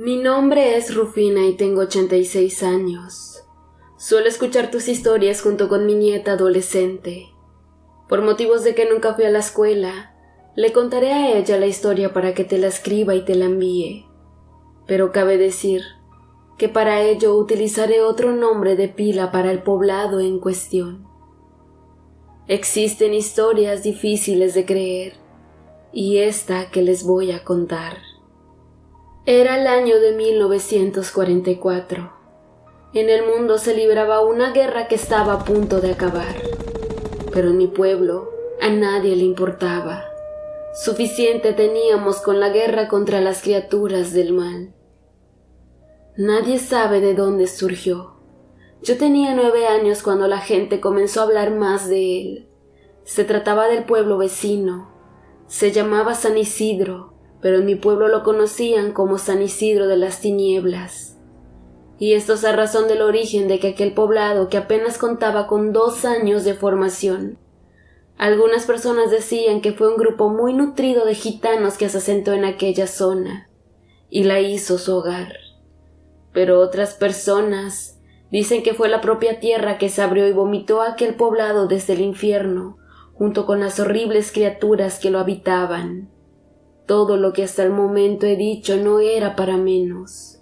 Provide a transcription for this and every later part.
Mi nombre es Rufina y tengo 86 años. Suelo escuchar tus historias junto con mi nieta adolescente. Por motivos de que nunca fui a la escuela, le contaré a ella la historia para que te la escriba y te la envíe. Pero cabe decir que para ello utilizaré otro nombre de pila para el poblado en cuestión. Existen historias difíciles de creer, y esta que les voy a contar. Era el año de 1944. En el mundo se libraba una guerra que estaba a punto de acabar. Pero en mi pueblo a nadie le importaba. Suficiente teníamos con la guerra contra las criaturas del mal. Nadie sabe de dónde surgió. Yo tenía 9 años cuando la gente comenzó a hablar más de él. Se trataba del pueblo vecino. Se llamaba San Isidro, pero en mi pueblo lo conocían como San Isidro de las Tinieblas. Y esto es a razón del origen de que aquel poblado, que apenas contaba con 2 años de formación, algunas personas decían que fue un grupo muy nutrido de gitanos que se asentó en aquella zona y la hizo su hogar. Pero otras personas dicen que fue la propia tierra que se abrió y vomitó a aquel poblado desde el infierno, junto con las horribles criaturas que lo habitaban. Todo lo que hasta el momento he dicho no era para menos.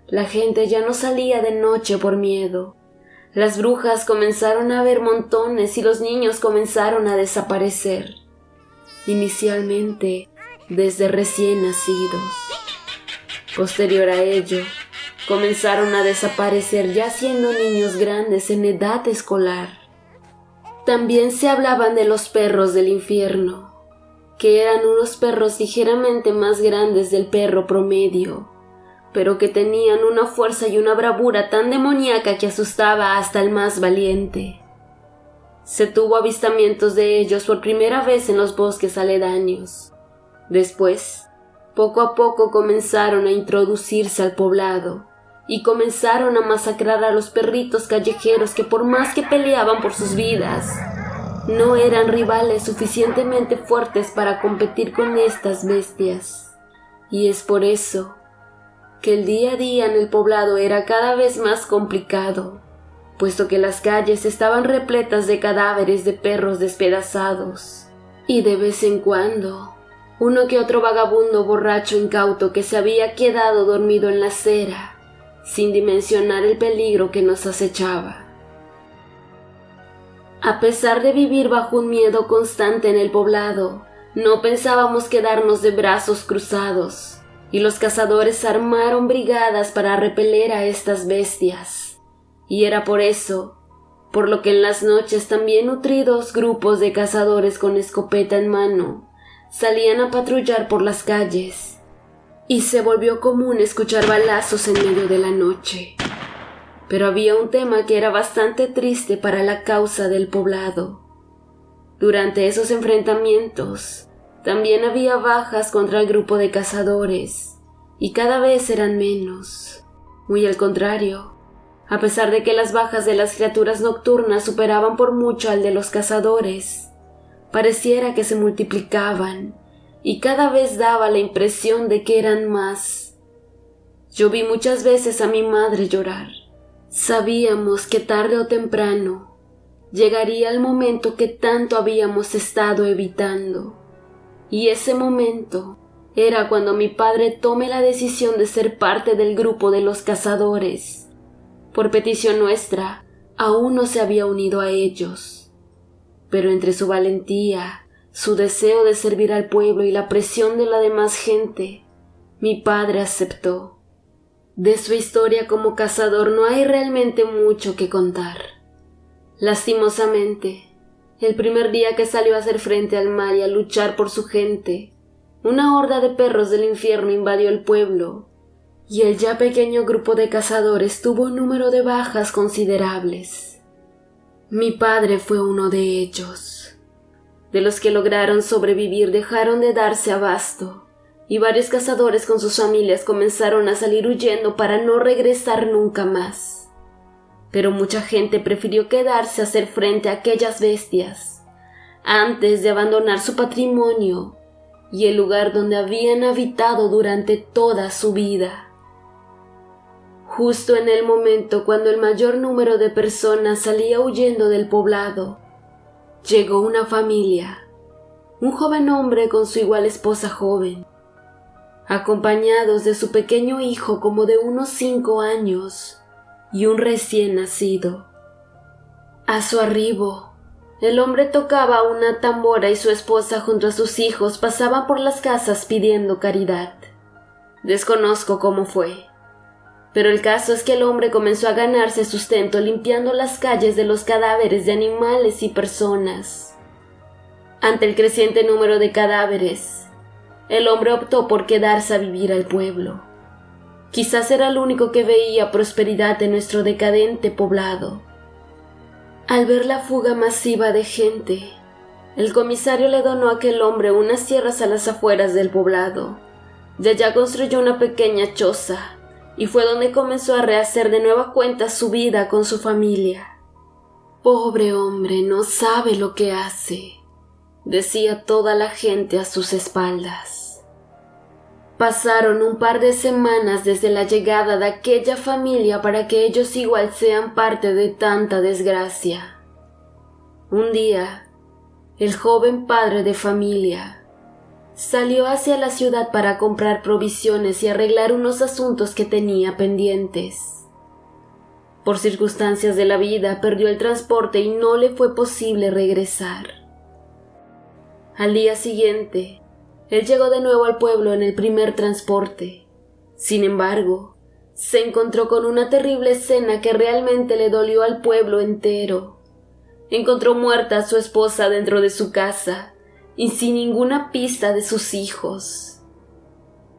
La gente ya no salía de noche por miedo. Las brujas comenzaron a haber montones y los niños comenzaron a desaparecer. Inicialmente, desde recién nacidos. Posterior a ello, comenzaron a desaparecer ya siendo niños grandes en edad escolar. También se hablaban de los perros del infierno, que eran unos perros ligeramente más grandes del perro promedio, pero que tenían una fuerza y una bravura tan demoníaca que asustaba hasta el más valiente. Se tuvo avistamientos de ellos por primera vez en los bosques aledaños. Después, poco a poco comenzaron a introducirse al poblado y comenzaron a masacrar a los perritos callejeros que, por más que peleaban por sus vidas, no eran rivales suficientemente fuertes para competir con estas bestias. Y es por eso que el día a día en el poblado era cada vez más complicado, puesto que las calles estaban repletas de cadáveres de perros despedazados, y de vez en cuando uno que otro vagabundo borracho incauto que se había quedado dormido en la acera, sin dimensionar el peligro que nos acechaba. A pesar de vivir bajo un miedo constante en el poblado, no pensábamos quedarnos de brazos cruzados, y los cazadores armaron brigadas para repeler a estas bestias. Y era por eso, por lo que en las noches también nutridos grupos de cazadores con escopeta en mano salían a patrullar por las calles, y se volvió común escuchar balazos en medio de la noche. Pero había un tema que era bastante triste para la causa del poblado. Durante esos enfrentamientos, también había bajas contra el grupo de cazadores, y cada vez eran menos. Muy al contrario, a pesar de que las bajas de las criaturas nocturnas superaban por mucho al de los cazadores, pareciera que se multiplicaban, y cada vez daba la impresión de que eran más. Yo vi muchas veces a mi madre llorar. Sabíamos que tarde o temprano llegaría el momento que tanto habíamos estado evitando. Y ese momento era cuando mi padre tome la decisión de ser parte del grupo de los cazadores. Por petición nuestra, aún no se había unido a ellos. Pero entre su valentía, su deseo de servir al pueblo y la presión de la demás gente, mi padre aceptó. De su historia como cazador no hay realmente mucho que contar. Lastimosamente, el primer día que salió a hacer frente al mal y a luchar por su gente, una horda de perros del infierno invadió el pueblo, y el ya pequeño grupo de cazadores tuvo un número de bajas considerables. Mi padre fue uno de ellos. De los que lograron sobrevivir dejaron de darse abasto, y varios cazadores con sus familias comenzaron a salir huyendo para no regresar nunca más. Pero mucha gente prefirió quedarse a hacer frente a aquellas bestias antes de abandonar su patrimonio y el lugar donde habían habitado durante toda su vida. justo en el momento cuando el mayor número de personas salía huyendo del poblado. Llegó una familia, un joven hombre con su igual esposa joven, acompañados de su pequeño hijo como de unos 5 años y un recién nacido. A su arribo, el hombre tocaba una tambora y su esposa junto a sus hijos pasaban por las casas pidiendo caridad. Desconozco cómo fue, pero el caso es que el hombre comenzó a ganarse sustento limpiando las calles de los cadáveres de animales y personas. Ante el creciente número de cadáveres, el hombre optó por quedarse a vivir al pueblo. Quizás era el único que veía prosperidad en nuestro decadente poblado. Al ver la fuga masiva de gente, el comisario le donó a aquel hombre unas tierras a las afueras del poblado. De allá construyó una pequeña choza y fue donde comenzó a rehacer de nueva cuenta su vida con su familia. «Pobre hombre, no sabe lo que hace», decía toda la gente a sus espaldas. Pasaron un par de semanas desde la llegada de aquella familia para que ellos igual sean parte de tanta desgracia. Un día, el joven padre de familia salió hacia la ciudad para comprar provisiones y arreglar unos asuntos que tenía pendientes. Por circunstancias de la vida perdió el transporte y no le fue posible regresar. Al día siguiente, él llegó de nuevo al pueblo en el primer transporte. Sin embargo, se encontró con una terrible escena que realmente le dolió al pueblo entero. Encontró muerta a su esposa dentro de su casa y sin ninguna pista de sus hijos.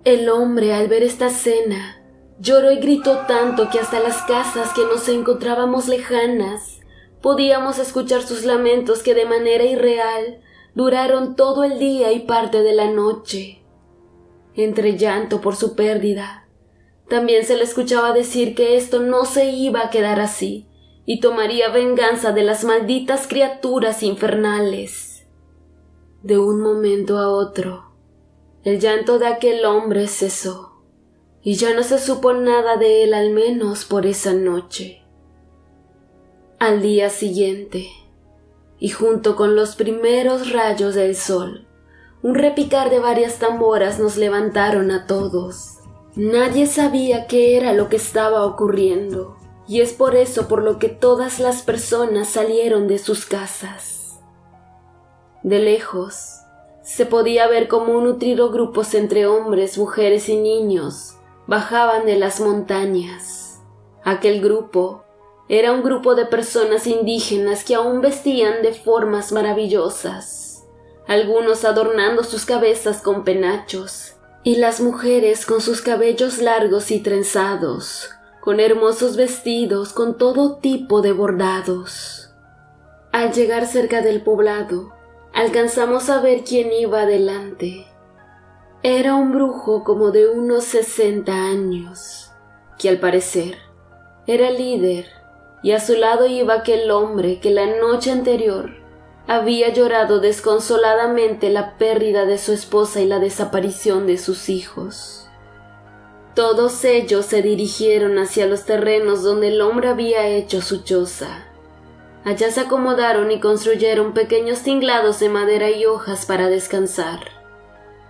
El hombre, al ver esta escena, lloró y gritó tanto que hasta las casas que nos encontrábamos lejanas podíamos escuchar sus lamentos que de manera irreal duraron todo el día y parte de la noche. Entre llanto por su pérdida, también se le escuchaba decir que esto no se iba a quedar así y tomaría venganza de las malditas criaturas infernales. De un momento a otro, el llanto de aquel hombre cesó y ya no se supo nada de él, al menos por esa noche. Al día siguiente, y junto con los primeros rayos del sol, un repicar de varias tamboras nos levantaron a todos. Nadie sabía qué era lo que estaba ocurriendo, y es por eso por lo que todas las personas salieron de sus casas. De lejos, se podía ver cómo un nutrido grupos entre hombres, mujeres y niños bajaban de las montañas. Aquel grupo era un grupo de personas indígenas que aún vestían de formas maravillosas, algunos adornando sus cabezas con penachos, y las mujeres con sus cabellos largos y trenzados, con hermosos vestidos con todo tipo de bordados. Al llegar cerca del poblado, alcanzamos a ver quién iba adelante. Era un brujo como de unos 60 años, que al parecer era el líder, y a su lado iba aquel hombre que la noche anterior había llorado desconsoladamente la pérdida de su esposa y la desaparición de sus hijos. Todos ellos se dirigieron hacia los terrenos donde el hombre había hecho su choza. Allá se acomodaron y construyeron pequeños tinglados de madera y hojas para descansar.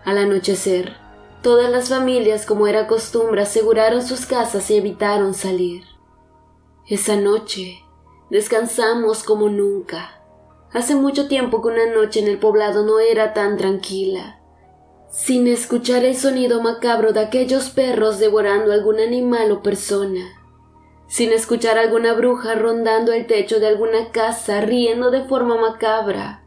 Al anochecer, todas las familias, como era costumbre, aseguraron sus casas y evitaron salir. Esa noche descansamos como nunca. Hace mucho tiempo que una noche en el poblado no era tan tranquila, sin escuchar el sonido macabro de aquellos perros devorando algún animal o persona, sin escuchar a alguna bruja rondando el techo de alguna casa riendo de forma macabra,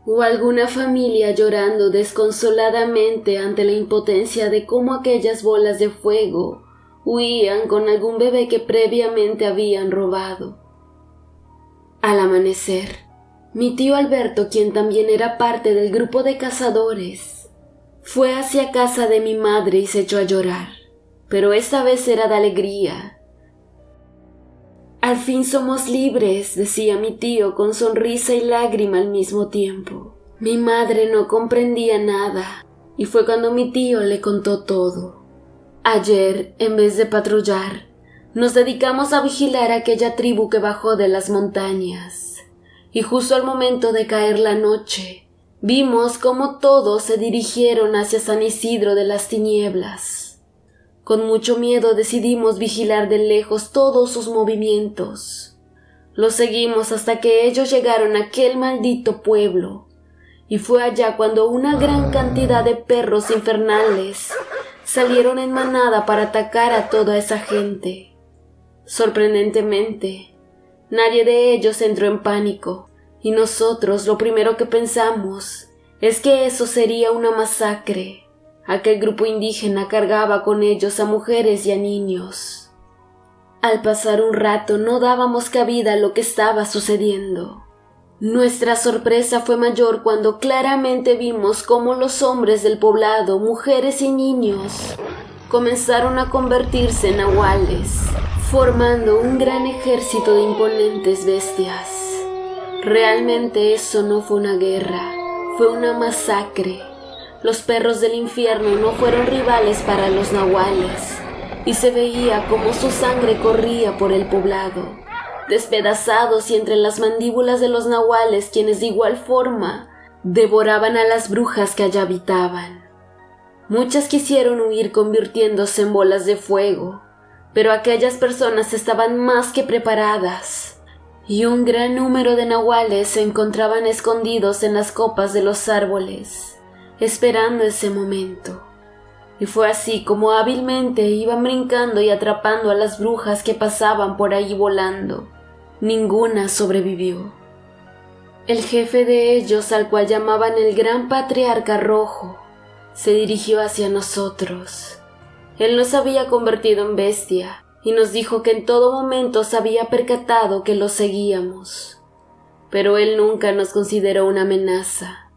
o alguna familia llorando desconsoladamente ante la impotencia de cómo aquellas bolas de fuego huían con algún bebé que previamente habían robado. Al amanecer, mi tío Alberto, quien también era parte del grupo de cazadores, fue hacia casa de mi madre y se echó a llorar, pero esta vez era de alegría. «Al fin somos libres», decía mi tío con sonrisa y lágrima al mismo tiempo. Mi madre no comprendía nada, y fue cuando mi tío le contó todo. Ayer, en vez de patrullar, nos dedicamos a vigilar a aquella tribu que bajó de las montañas, y justo al momento de caer la noche, vimos cómo todos se dirigieron hacia San Isidro de las Tinieblas. Con mucho miedo decidimos vigilar de lejos todos sus movimientos. Los seguimos hasta que ellos llegaron a aquel maldito pueblo, y fue allá cuando una gran cantidad de perros infernales salieron en manada para atacar a toda esa gente. Sorprendentemente, nadie de ellos entró en pánico, y nosotros lo primero que pensamos es que eso sería una masacre. Aquel grupo indígena cargaba con ellos a mujeres y a niños. Al pasar un rato no dábamos cabida a lo que estaba sucediendo. Nuestra sorpresa fue mayor cuando claramente vimos cómo los hombres del poblado, mujeres y niños, comenzaron a convertirse en nahuales, formando un gran ejército de imponentes bestias. Realmente eso no fue una guerra, fue una masacre. Los perros del infierno no fueron rivales para los nahuales, y se veía cómo su sangre corría por el poblado, despedazados y entre las mandíbulas de los nahuales, quienes de igual forma devoraban a las brujas que allá habitaban. Muchas quisieron huir convirtiéndose en bolas de fuego, pero aquellas personas estaban más que preparadas, y un gran número de nahuales se encontraban escondidos en las copas de los árboles, esperando ese momento. Y fue así como hábilmente iban brincando y atrapando a las brujas que pasaban por ahí volando. Ninguna sobrevivió. El jefe de ellos, al cual llamaban el Gran Patriarca Rojo, se dirigió hacia nosotros. Él nos había convertido en bestia y nos dijo que en todo momento se había percatado que lo seguíamos, pero él nunca nos consideró una amenaza.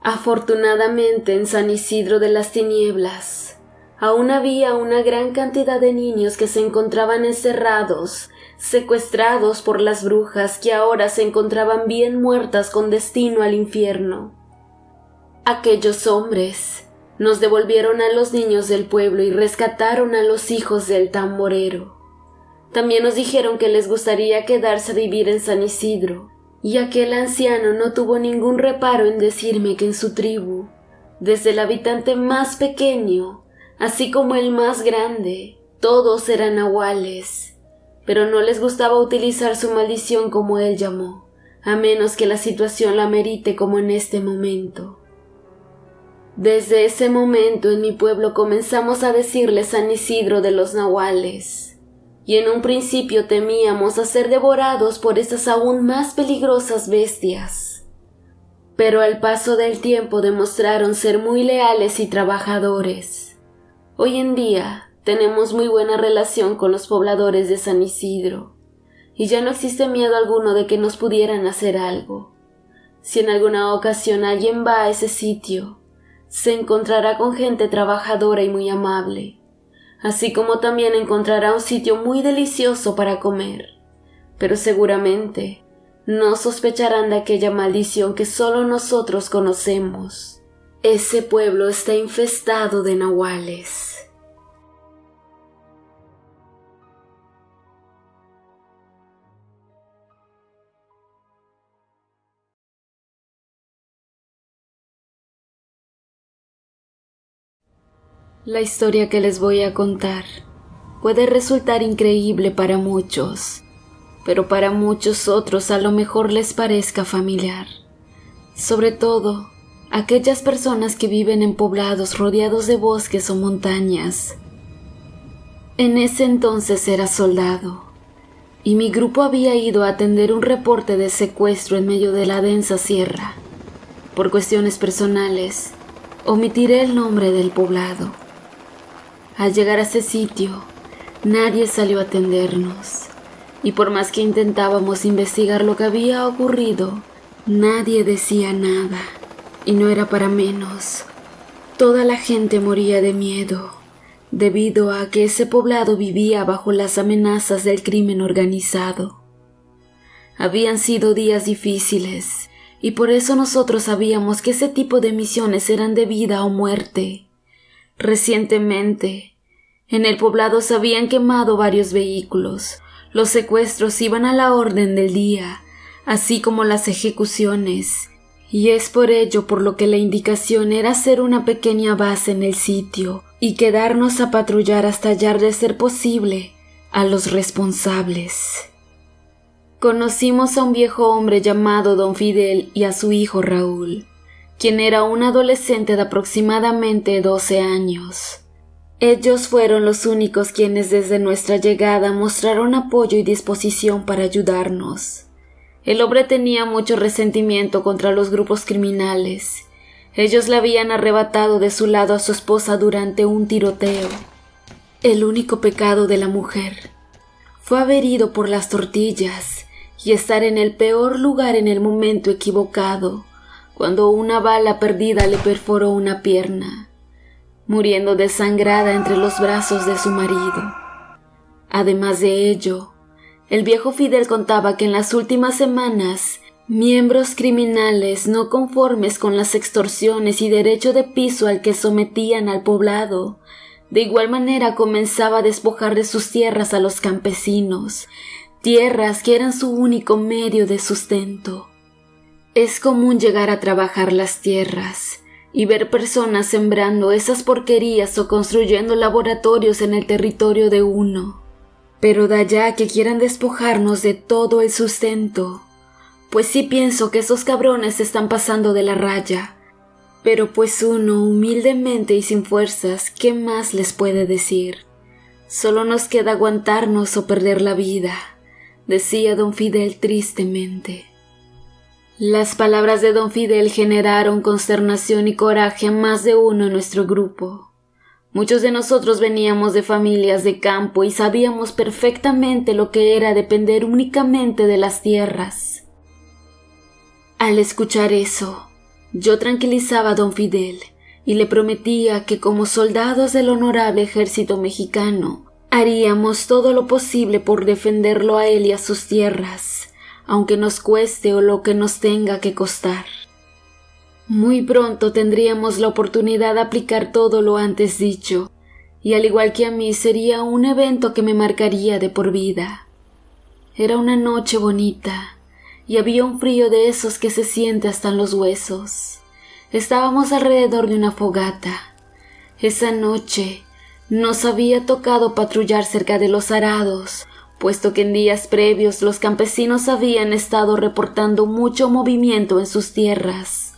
Afortunadamente, en San Isidro de las Tinieblas aún había una gran cantidad de niños que se encontraban encerrados, secuestrados por las brujas, que ahora se encontraban bien muertas con destino al infierno. Aquellos hombres nos devolvieron a los niños del pueblo y rescataron a los hijos del tamborero. También nos dijeron que les gustaría quedarse a vivir en San Isidro, y aquel anciano no tuvo ningún reparo en decirme que en su tribu, desde el habitante más pequeño, así como el más grande, todos eran nahuales, pero no les gustaba utilizar su maldición como él llamó, a menos que la situación la amerite como en este momento. Desde ese momento en mi pueblo comenzamos a decirle San Isidro de los nahuales, y en un principio temíamos a ser devorados por esas aún más peligrosas bestias. Pero al paso del tiempo demostraron ser muy leales y trabajadores. Hoy en día tenemos muy buena relación con los pobladores de San Isidro, y ya no existe miedo alguno de que nos pudieran hacer algo. Si en alguna ocasión alguien va a ese sitio, se encontrará con gente trabajadora y muy amable, así como también encontrará un sitio muy delicioso para comer, pero seguramente no sospecharán de aquella maldición que solo nosotros conocemos. Ese pueblo está infestado de nahuales. La historia que les voy a contar puede resultar increíble para muchos, pero para muchos otros a lo mejor les parezca familiar. Sobre todo, aquellas personas que viven en poblados rodeados de bosques o montañas. En ese entonces era soldado, y mi grupo había ido a atender un reporte de secuestro en medio de la densa sierra. Por cuestiones personales, omitiré el nombre del poblado. Al llegar a ese sitio, nadie salió a atendernos, y por más que intentábamos investigar lo que había ocurrido, nadie decía nada, y no era para menos. Toda la gente moría de miedo, debido a que ese poblado vivía bajo las amenazas del crimen organizado. Habían sido días difíciles, y por eso nosotros sabíamos que ese tipo de misiones eran de vida o muerte. Recientemente, En el poblado se habían quemado varios vehículos. Los secuestros iban a la orden del día, así como las ejecuciones, y es por ello por lo que la indicación era hacer una pequeña base en el sitio y quedarnos a patrullar hasta hallar, de ser posible, a los responsables. Conocimos a un viejo hombre llamado Don Fidel y a su hijo Raúl, quien era un adolescente de aproximadamente 12 años. Ellos fueron los únicos quienes desde nuestra llegada mostraron apoyo y disposición para ayudarnos. El hombre tenía mucho resentimiento contra los grupos criminales. Ellos le habían arrebatado de su lado a su esposa durante un tiroteo. El único pecado de la mujer fue haber ido por las tortillas y estar en el peor lugar en el momento equivocado, cuando una bala perdida le perforó una pierna, muriendo desangrada entre los brazos de su marido. Además de ello, el viejo Fidel contaba que en las últimas semanas, miembros criminales no conformes con las extorsiones y derecho de piso al que sometían al poblado, de igual manera comenzaba a despojar de sus tierras a los campesinos, tierras que eran su único medio de sustento. Es común llegar a trabajar las tierras y ver personas sembrando esas porquerías o construyendo laboratorios en el territorio de uno. Pero de allá que quieran despojarnos de todo el sustento, pues sí pienso que esos cabrones se están pasando de la raya. Pero pues uno, humildemente y sin fuerzas, ¿qué más les puede decir? Solo nos queda aguantarnos o perder la vida, decía Don Fidel tristemente. Las palabras de Don Fidel generaron consternación y coraje a más de uno en nuestro grupo. Muchos de nosotros veníamos de familias de campo y sabíamos perfectamente lo que era depender únicamente de las tierras. Al escuchar eso, yo tranquilizaba a Don Fidel y le prometía que como soldados del honorable ejército mexicano haríamos todo lo posible por defenderlo a él y a sus tierras, aunque nos cueste o lo que nos tenga que costar. Muy pronto tendríamos la oportunidad de aplicar todo lo antes dicho, y al igual que a mí sería un evento que me marcaría de por vida. Era una noche bonita, y había un frío de esos que se siente hasta en los huesos. Estábamos alrededor de una fogata. Esa noche nos había tocado patrullar cerca de los arados, puesto que en días previos los campesinos habían estado reportando mucho movimiento en sus tierras.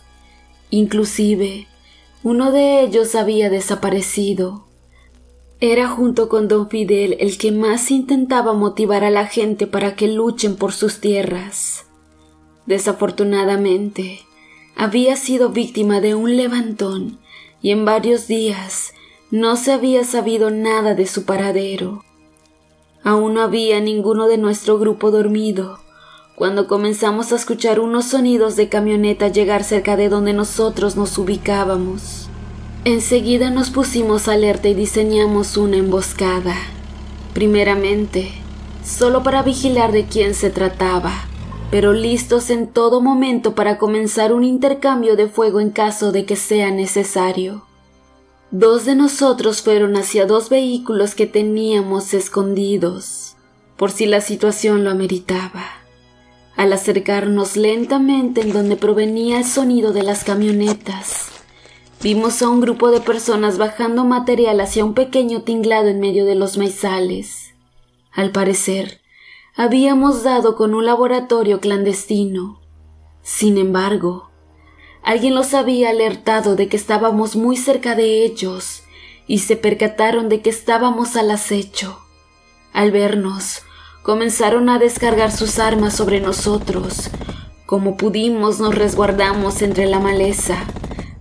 Inclusive, uno de ellos había desaparecido. Era junto con Don Fidel el que más intentaba motivar a la gente para que luchen por sus tierras. Desafortunadamente, había sido víctima de un levantón y en varios días no se había sabido nada de su paradero. Aún no había ninguno de nuestro grupo dormido, cuando comenzamos a escuchar unos sonidos de camioneta llegar cerca de donde nosotros nos ubicábamos. Enseguida nos pusimos alerta y diseñamos una emboscada. Primeramente, solo para vigilar de quién se trataba, pero listos en todo momento para comenzar un intercambio de fuego en caso de que sea necesario. 2 de nosotros fueron hacia 2 vehículos que teníamos escondidos, por si la situación lo ameritaba. Al acercarnos lentamente en donde provenía el sonido de las camionetas, vimos a un grupo de personas bajando material hacia un pequeño tinglado en medio de los maizales. Al parecer, habíamos dado con un laboratorio clandestino. Sin embargo, alguien los había alertado de que estábamos muy cerca de ellos y se percataron de que estábamos al acecho. Al vernos, comenzaron a descargar sus armas sobre nosotros. Como pudimos, nos resguardamos entre la maleza.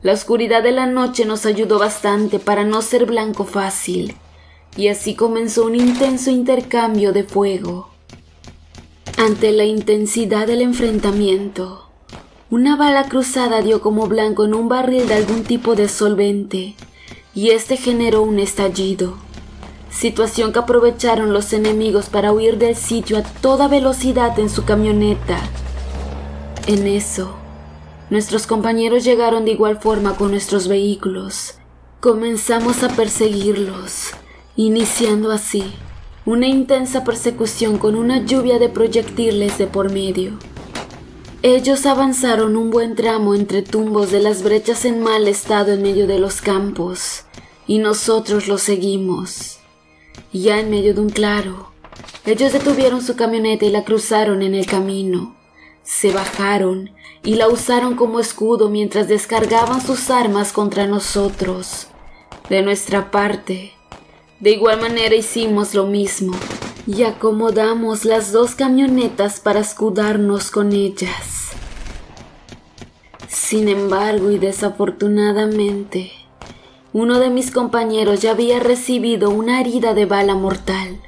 La oscuridad de la noche nos ayudó bastante para no ser blanco fácil, y así comenzó un intenso intercambio de fuego. Ante la intensidad del enfrentamiento, una bala cruzada dio como blanco en un barril de algún tipo de solvente, y este generó un estallido, situación que aprovecharon los enemigos para huir del sitio a toda velocidad en su camioneta. En eso, nuestros compañeros llegaron de igual forma con nuestros vehículos. Comenzamos a perseguirlos, iniciando así una intensa persecución con una lluvia de proyectiles de por medio. Ellos avanzaron un buen tramo entre tumbos de las brechas en mal estado en medio de los campos, y nosotros los seguimos. Ya en medio de un claro, ellos detuvieron su camioneta y la cruzaron en el camino. Se bajaron y la usaron como escudo mientras descargaban sus armas contra nosotros. De nuestra parte, de igual manera hicimos lo mismo y acomodamos las dos camionetas para escudarnos con ellas. Sin embargo y desafortunadamente, uno de mis compañeros ya había recibido una herida de bala mortal.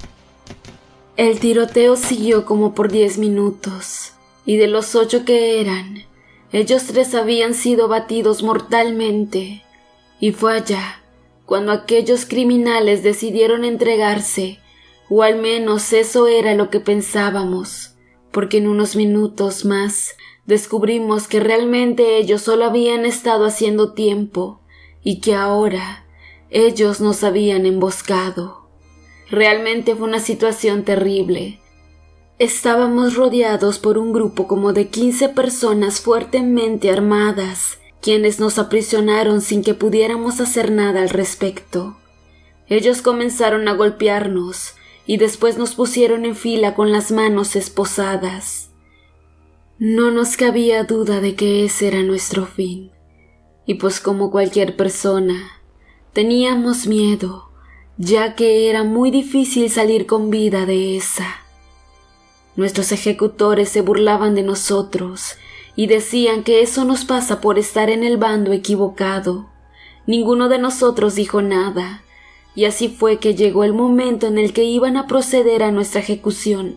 El tiroteo siguió como por 10 minutos, y de los 8 que eran, ellos 3 habían sido batidos mortalmente, y fue allá cuando aquellos criminales decidieron entregarse, o al menos eso era lo que pensábamos, porque en unos minutos más descubrimos que realmente ellos solo habían estado haciendo tiempo, y que ahora ellos nos habían emboscado. Realmente fue una situación terrible. Estábamos rodeados por un grupo como de 15 personas fuertemente armadas, quienes nos aprisionaron sin que pudiéramos hacer nada al respecto. Ellos comenzaron a golpearnos y después nos pusieron en fila con las manos esposadas. No nos cabía duda de que ese era nuestro fin, y pues como cualquier persona, teníamos miedo, ya que era muy difícil salir con vida de esa. Nuestros ejecutores se burlaban de nosotros y decían que eso nos pasa por estar en el bando equivocado. Ninguno de nosotros dijo nada, y así fue que llegó el momento en el que iban a proceder a nuestra ejecución,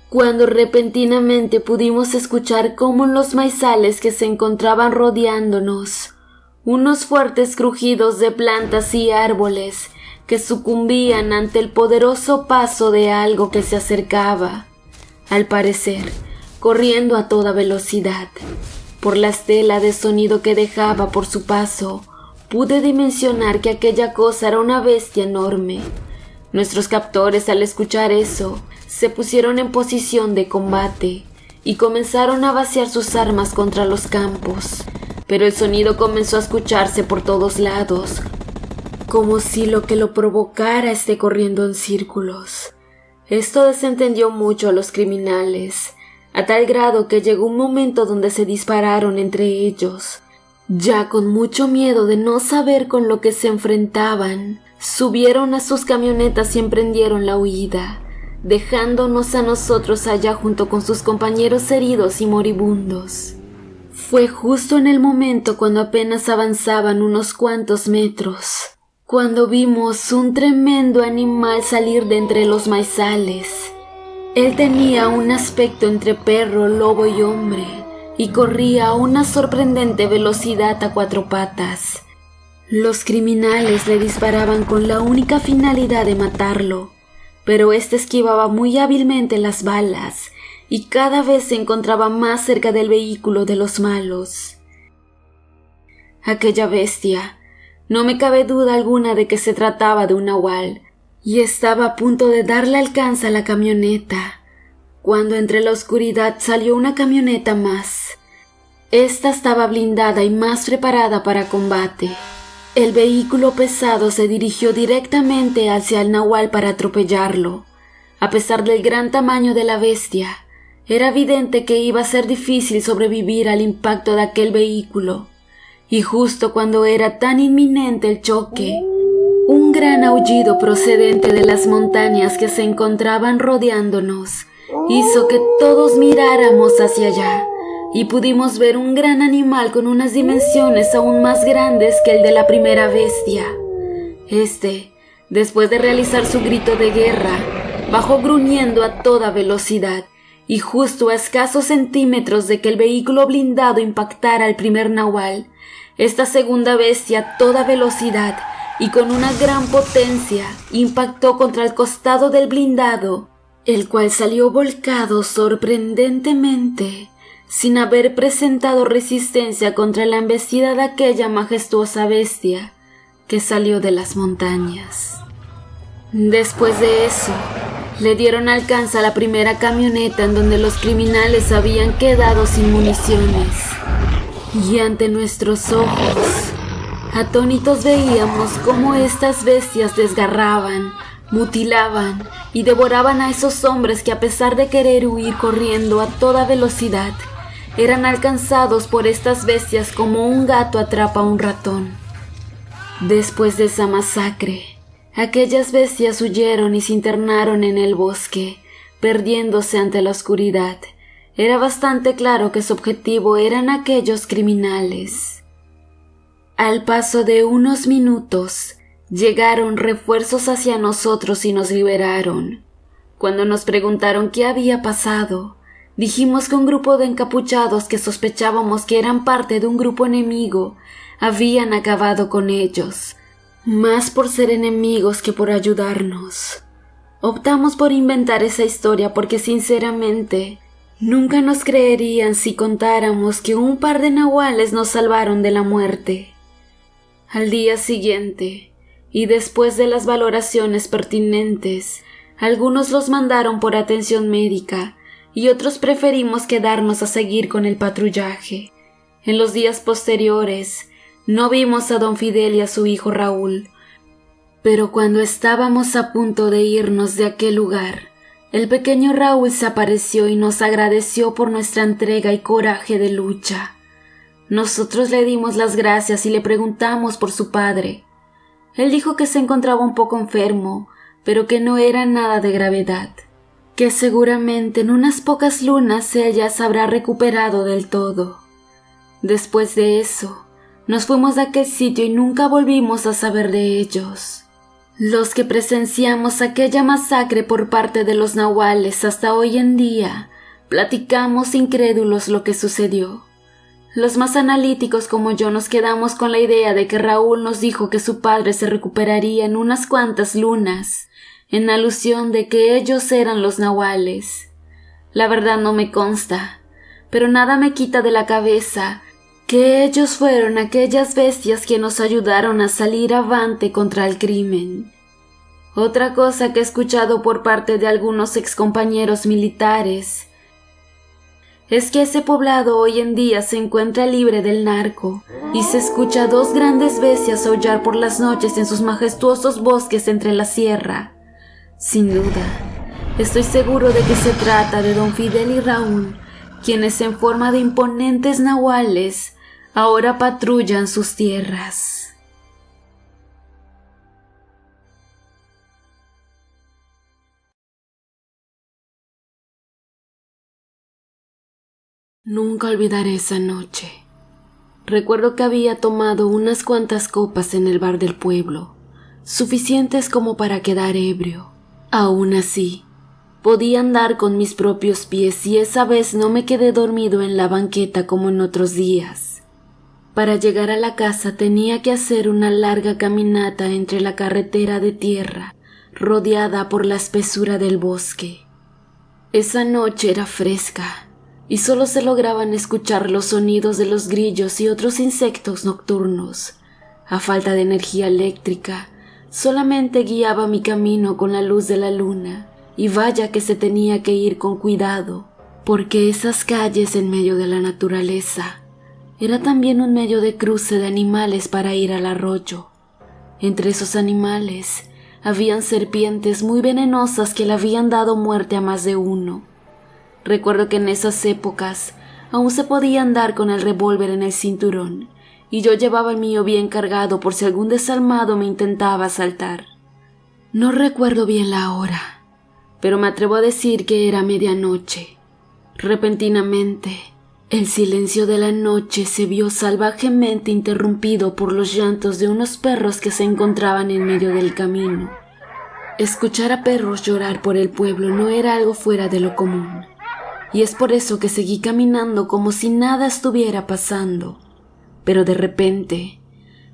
cuando repentinamente pudimos escuchar cómo en los maizales que se encontraban rodeándonos, unos fuertes crujidos de plantas y árboles que sucumbían ante el poderoso paso de algo que se acercaba, al parecer corriendo a toda velocidad. Por la estela de sonido que dejaba por su paso, pude dimensionar que aquella cosa era una bestia enorme. Nuestros captores, al escuchar eso, se pusieron en posición de combate y comenzaron a vaciar sus armas contra los campos, pero el sonido comenzó a escucharse por todos lados, como si lo que lo provocara esté corriendo en círculos. Esto desentendió mucho a los criminales, a tal grado que llegó un momento donde se dispararon entre ellos. Ya con mucho miedo de no saber con lo que se enfrentaban, subieron a sus camionetas y emprendieron la huida, dejándonos a nosotros allá junto con sus compañeros heridos y moribundos. Fue justo en el momento cuando apenas avanzaban unos cuantos metros, cuando vimos un tremendo animal salir de entre los maizales. Él tenía un aspecto entre perro, lobo y hombre, y corría a una sorprendente velocidad a 4 patas. Los criminales le disparaban con la única finalidad de matarlo, pero éste esquivaba muy hábilmente las balas y cada vez se encontraba más cerca del vehículo de los malos. Aquella bestia, no me cabe duda alguna de que se trataba de un nahual, y estaba a punto de darle alcance a la camioneta, cuando entre la oscuridad salió una camioneta más. Esta estaba blindada y más preparada para combate. El vehículo pesado se dirigió directamente hacia el nahual para atropellarlo. A pesar del gran tamaño de la bestia, era evidente que iba a ser difícil sobrevivir al impacto de aquel vehículo, y justo cuando era tan inminente el choque, un gran aullido procedente de las montañas que se encontraban rodeándonos hizo que todos miráramos hacia allá, y pudimos ver un gran animal con unas dimensiones aún más grandes que el de la primera bestia. Después de realizar su grito de guerra, bajó gruñendo a toda velocidad, y justo a escasos centímetros de que el vehículo blindado impactara al primer nahual, esta segunda bestia a toda velocidad y con una gran potencia impactó contra el costado del blindado, el cual salió volcado sorprendentemente, sin haber presentado resistencia contra la embestida de aquella majestuosa bestia que salió de las montañas. Después de eso, le dieron alcance a la primera camioneta en donde los criminales habían quedado sin municiones. Y ante nuestros ojos, atónitos veíamos cómo estas bestias desgarraban, mutilaban y devoraban a esos hombres que, a pesar de querer huir corriendo a toda velocidad, eran alcanzados por estas bestias como un gato atrapa a un ratón. Después de esa masacre, aquellas bestias huyeron y se internaron en el bosque, perdiéndose ante la oscuridad. Era bastante claro que su objetivo eran aquellos criminales. Al paso de unos minutos, llegaron refuerzos hacia nosotros y nos liberaron. Cuando nos preguntaron qué había pasado, dijimos que un grupo de encapuchados que sospechábamos que eran parte de un grupo enemigo habían acabado con ellos, más por ser enemigos que por ayudarnos. Optamos por inventar esa historia porque sinceramente nunca nos creerían si contáramos que un par de nahuales nos salvaron de la muerte. Al día siguiente, y después de las valoraciones pertinentes, algunos los mandaron por atención médica y otros preferimos quedarnos a seguir con el patrullaje. En los días posteriores, no vimos a don Fidel y a su hijo Raúl, pero cuando estábamos a punto de irnos de aquel lugar, el pequeño Raúl se apareció y nos agradeció por nuestra entrega y coraje de lucha. Nosotros le dimos las gracias y le preguntamos por su padre. Él dijo que se encontraba un poco enfermo, pero que no era nada de gravedad, que seguramente en unas pocas lunas él ya se habrá recuperado del todo. Después de eso, nos fuimos de aquel sitio y nunca volvimos a saber de ellos. Los que presenciamos aquella masacre por parte de los nahuales hasta hoy en día, platicamos incrédulos lo que sucedió. Los más analíticos como yo nos quedamos con la idea de que Raúl nos dijo que su padre se recuperaría en unas cuantas lunas, en alusión de que ellos eran los nahuales. La verdad no me consta, pero nada me quita de la cabeza que ellos fueron aquellas bestias que nos ayudaron a salir avante contra el crimen. Otra cosa que he escuchado por parte de algunos excompañeros militares es que ese poblado hoy en día se encuentra libre del narco y se escucha dos grandes bestias aullar por las noches en sus majestuosos bosques entre la sierra. Sin duda, estoy seguro de que se trata de don Fidel y Raúl, quienes en forma de imponentes nahuales ahora patrullan sus tierras. Nunca olvidaré esa noche. Recuerdo que había tomado unas cuantas copas en el bar del pueblo, suficientes como para quedar ebrio. Aún así, podía andar con mis propios pies y esa vez no me quedé dormido en la banqueta como en otros días. Para llegar a la casa tenía que hacer una larga caminata entre la carretera de tierra, rodeada por la espesura del bosque. Esa noche era fresca y solo se lograban escuchar los sonidos de los grillos y otros insectos nocturnos. A falta de energía eléctrica, solamente guiaba mi camino con la luz de la luna, y vaya que se tenía que ir con cuidado, porque esas calles en medio de la naturaleza era también un medio de cruce de animales para ir al arroyo. Entre esos animales habían serpientes muy venenosas que le habían dado muerte a más de uno. Recuerdo que en esas épocas aún se podía andar con el revólver en el cinturón, y yo llevaba el mío bien cargado por si algún desalmado me intentaba asaltar. No recuerdo bien la hora, pero me atrevo a decir que era medianoche. Repentinamente, el silencio de la noche se vio salvajemente interrumpido por los llantos de unos perros que se encontraban en medio del camino. Escuchar a perros llorar por el pueblo no era algo fuera de lo común, y es por eso que seguí caminando como si nada estuviera pasando. Pero de repente,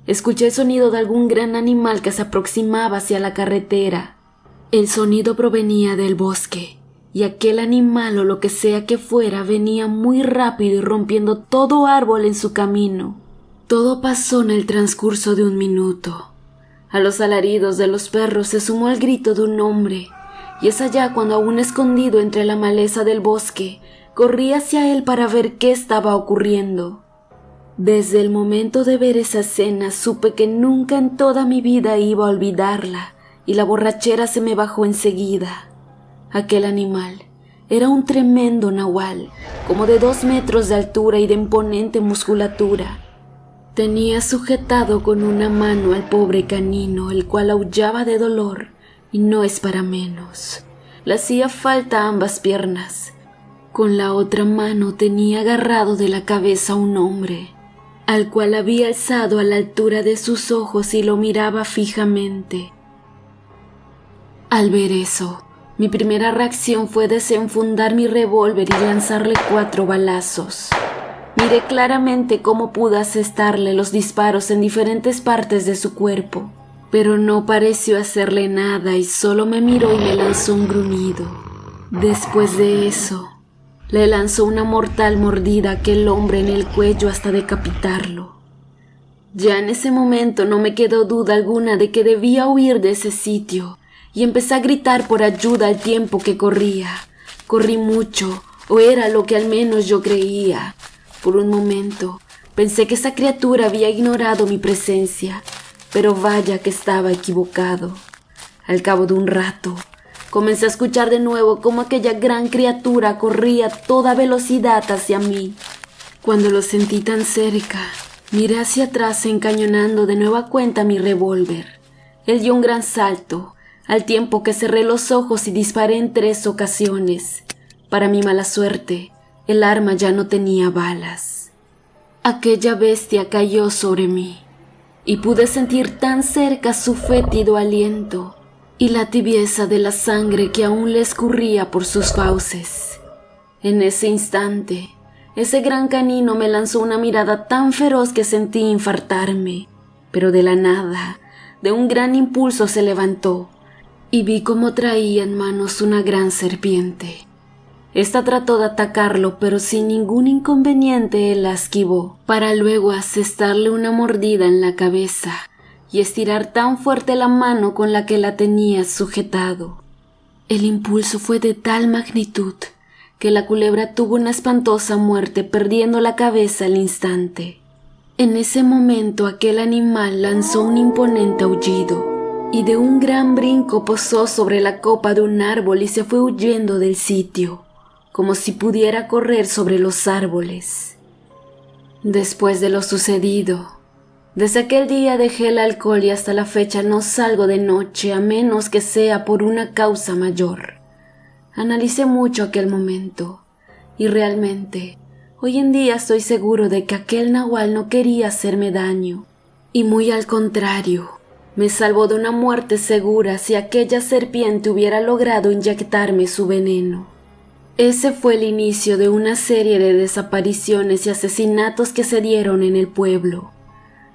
escuché el sonido de algún gran animal que se aproximaba hacia la carretera. El sonido provenía del bosque, y aquel animal o lo que sea que fuera venía muy rápido y rompiendo todo árbol en su camino. Todo pasó en el transcurso de un minuto. A los alaridos de los perros se sumó el grito de un hombre, y es allá cuando, aún escondido entre la maleza del bosque, corrí hacia él para ver qué estaba ocurriendo. Desde el momento de ver esa escena supe que nunca en toda mi vida iba a olvidarla, y la borrachera se me bajó enseguida. Aquel animal era un tremendo nahual, como de 2 metros de altura y de imponente musculatura. Tenía sujetado con una mano al pobre canino, el cual aullaba de dolor, y no es para menos. Le hacía falta ambas piernas. Con la otra mano tenía agarrado de la cabeza a un hombre, al cual había alzado a la altura de sus ojos y lo miraba fijamente. Al ver eso, mi primera reacción fue desenfundar mi revólver y lanzarle 4 balazos. Miré claramente cómo pude asestarle los disparos en diferentes partes de su cuerpo, pero no pareció hacerle nada y solo me miró y me lanzó un gruñido. Después de eso, le lanzó una mortal mordida a aquel hombre en el cuello hasta decapitarlo. Ya en ese momento no me quedó duda alguna de que debía huir de ese sitio y empecé a gritar por ayuda al tiempo que corría. Corrí mucho, o era lo que al menos yo creía. Por un momento pensé que esa criatura había ignorado mi presencia, pero vaya que estaba equivocado. Al cabo de un rato, comencé a escuchar de nuevo cómo aquella gran criatura corría a toda velocidad hacia mí. Cuando lo sentí tan cerca, miré hacia atrás encañonando de nueva cuenta mi revólver. Él dio un gran salto, al tiempo que cerré los ojos y disparé en 3 ocasiones. Para mi mala suerte, el arma ya no tenía balas. Aquella bestia cayó sobre mí, y pude sentir tan cerca su fétido aliento y la tibieza de la sangre que aún le escurría por sus fauces. En ese instante, ese gran canino me lanzó una mirada tan feroz que sentí infartarme, pero de la nada, de un gran impulso se levantó, y vi cómo traía en manos una gran serpiente. Esta trató de atacarlo, pero sin ningún inconveniente él la esquivó, para luego asestarle una mordida en la cabeza y estirar tan fuerte la mano con la que la tenía sujetado. El impulso fue de tal magnitud que la culebra tuvo una espantosa muerte, perdiendo la cabeza al instante. En ese momento aquel animal lanzó un imponente aullido y de un gran brinco posó sobre la copa de un árbol y se fue huyendo del sitio, como si pudiera correr sobre los árboles. Después de lo sucedido, desde aquel día dejé el alcohol y hasta la fecha no salgo de noche a menos que sea por una causa mayor. Analicé mucho aquel momento y realmente hoy en día estoy seguro de que aquel nahual no quería hacerme daño y muy al contrario, me salvó de una muerte segura si aquella serpiente hubiera logrado inyectarme su veneno. Ese fue el inicio de una serie de desapariciones y asesinatos que se dieron en el pueblo.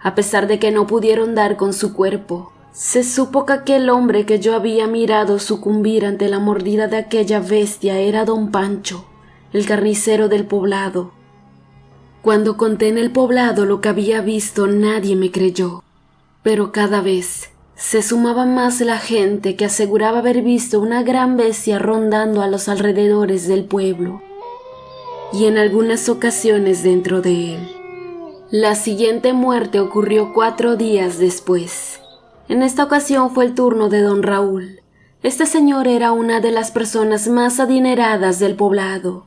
A pesar de que no pudieron dar con su cuerpo, se supo que aquel hombre que yo había mirado sucumbir ante la mordida de aquella bestia era don Pancho, el carnicero del poblado. Cuando conté en el poblado lo que había visto, nadie me creyó, pero cada vez se sumaba más la gente que aseguraba haber visto una gran bestia rondando a los alrededores del pueblo, y en algunas ocasiones dentro de él. La siguiente muerte ocurrió 4 días después. En esta ocasión fue el turno de don Raúl. Este señor era una de las personas más adineradas del poblado,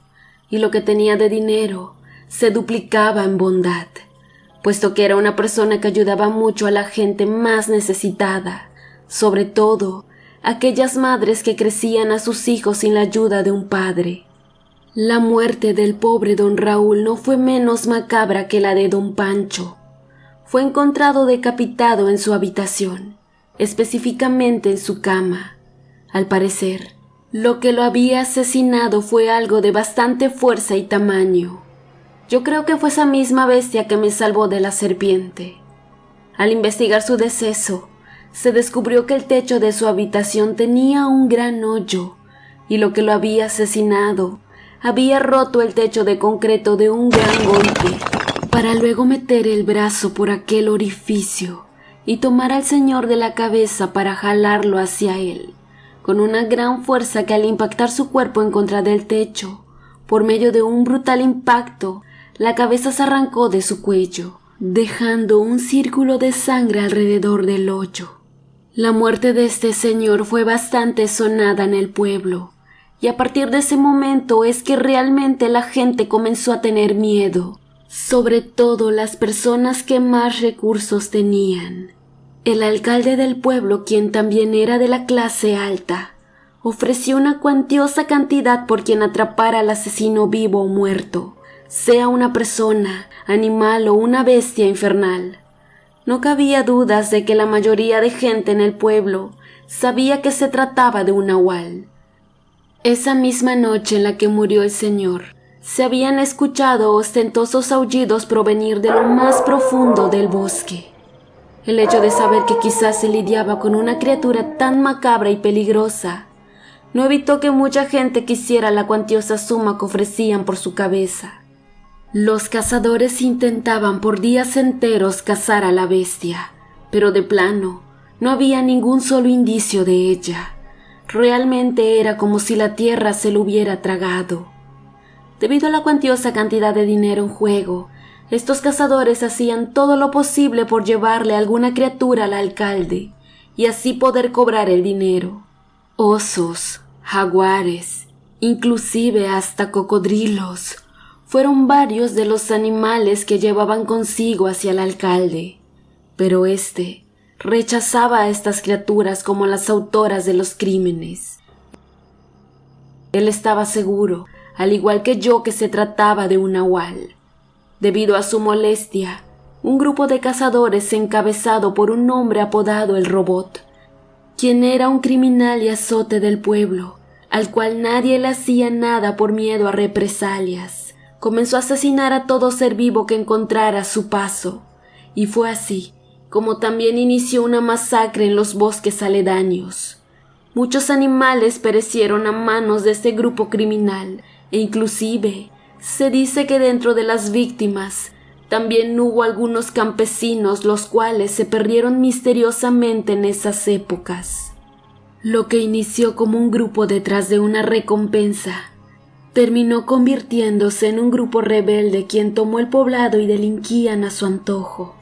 y lo que tenía de dinero se duplicaba en bondad, puesto que era una persona que ayudaba mucho a la gente más necesitada, sobre todo aquellas madres que crecían a sus hijos sin la ayuda de un padre. La muerte del pobre don Raúl no fue menos macabra que la de don Pancho. Fue encontrado decapitado en su habitación, específicamente en su cama. Al parecer, lo que lo había asesinado fue algo de bastante fuerza y tamaño. Yo creo que fue esa misma bestia que me salvó de la serpiente. Al investigar su deceso, se descubrió que el techo de su habitación tenía un gran hoyo, y lo que lo había asesinado había roto el techo de concreto de un gran golpe, para luego meter el brazo por aquel orificio y tomar al señor de la cabeza para jalarlo hacia él, con una gran fuerza que al impactar su cuerpo en contra del techo, por medio de un brutal impacto, la cabeza se arrancó de su cuello, dejando un círculo de sangre alrededor del hoyo. La muerte de este señor fue bastante sonada en el pueblo, y a partir de ese momento es que realmente la gente comenzó a tener miedo, sobre todo las personas que más recursos tenían. El alcalde del pueblo, quien también era de la clase alta, ofreció una cuantiosa cantidad por quien atrapara al asesino vivo o muerto, sea una persona, animal o una bestia infernal. No cabía dudas de que la mayoría de gente en el pueblo sabía que se trataba de un nahual. Esa misma noche en la que murió el señor, se habían escuchado ostentosos aullidos provenir de lo más profundo del bosque. El hecho de saber que quizás se lidiaba con una criatura tan macabra y peligrosa no evitó que mucha gente quisiera la cuantiosa suma que ofrecían por su cabeza. Los cazadores intentaban por días enteros cazar a la bestia, pero de plano no había ningún solo indicio de ella. Realmente era como si la tierra se lo hubiera tragado. Debido a la cuantiosa cantidad de dinero en juego, estos cazadores hacían todo lo posible por llevarle alguna criatura al alcalde y así poder cobrar el dinero. Osos, jaguares, inclusive hasta cocodrilos, fueron varios de los animales que llevaban consigo hacia el alcalde, pero éste rechazaba a estas criaturas como las autoras de los crímenes. Él estaba seguro, al igual que yo, que se trataba de un nahual. Debido a su molestia, un grupo de cazadores encabezado por un hombre apodado el Robot, quien era un criminal y azote del pueblo, al cual nadie le hacía nada por miedo a represalias, comenzó a asesinar a todo ser vivo que encontrara a su paso, y fue así como también inició una masacre en los bosques aledaños. Muchos animales perecieron a manos de este grupo criminal, e inclusive se dice que dentro de las víctimas también hubo algunos campesinos los cuales se perdieron misteriosamente en esas épocas. Lo que inició como un grupo detrás de una recompensa terminó convirtiéndose en un grupo rebelde quien tomó el poblado y delinquían a su antojo.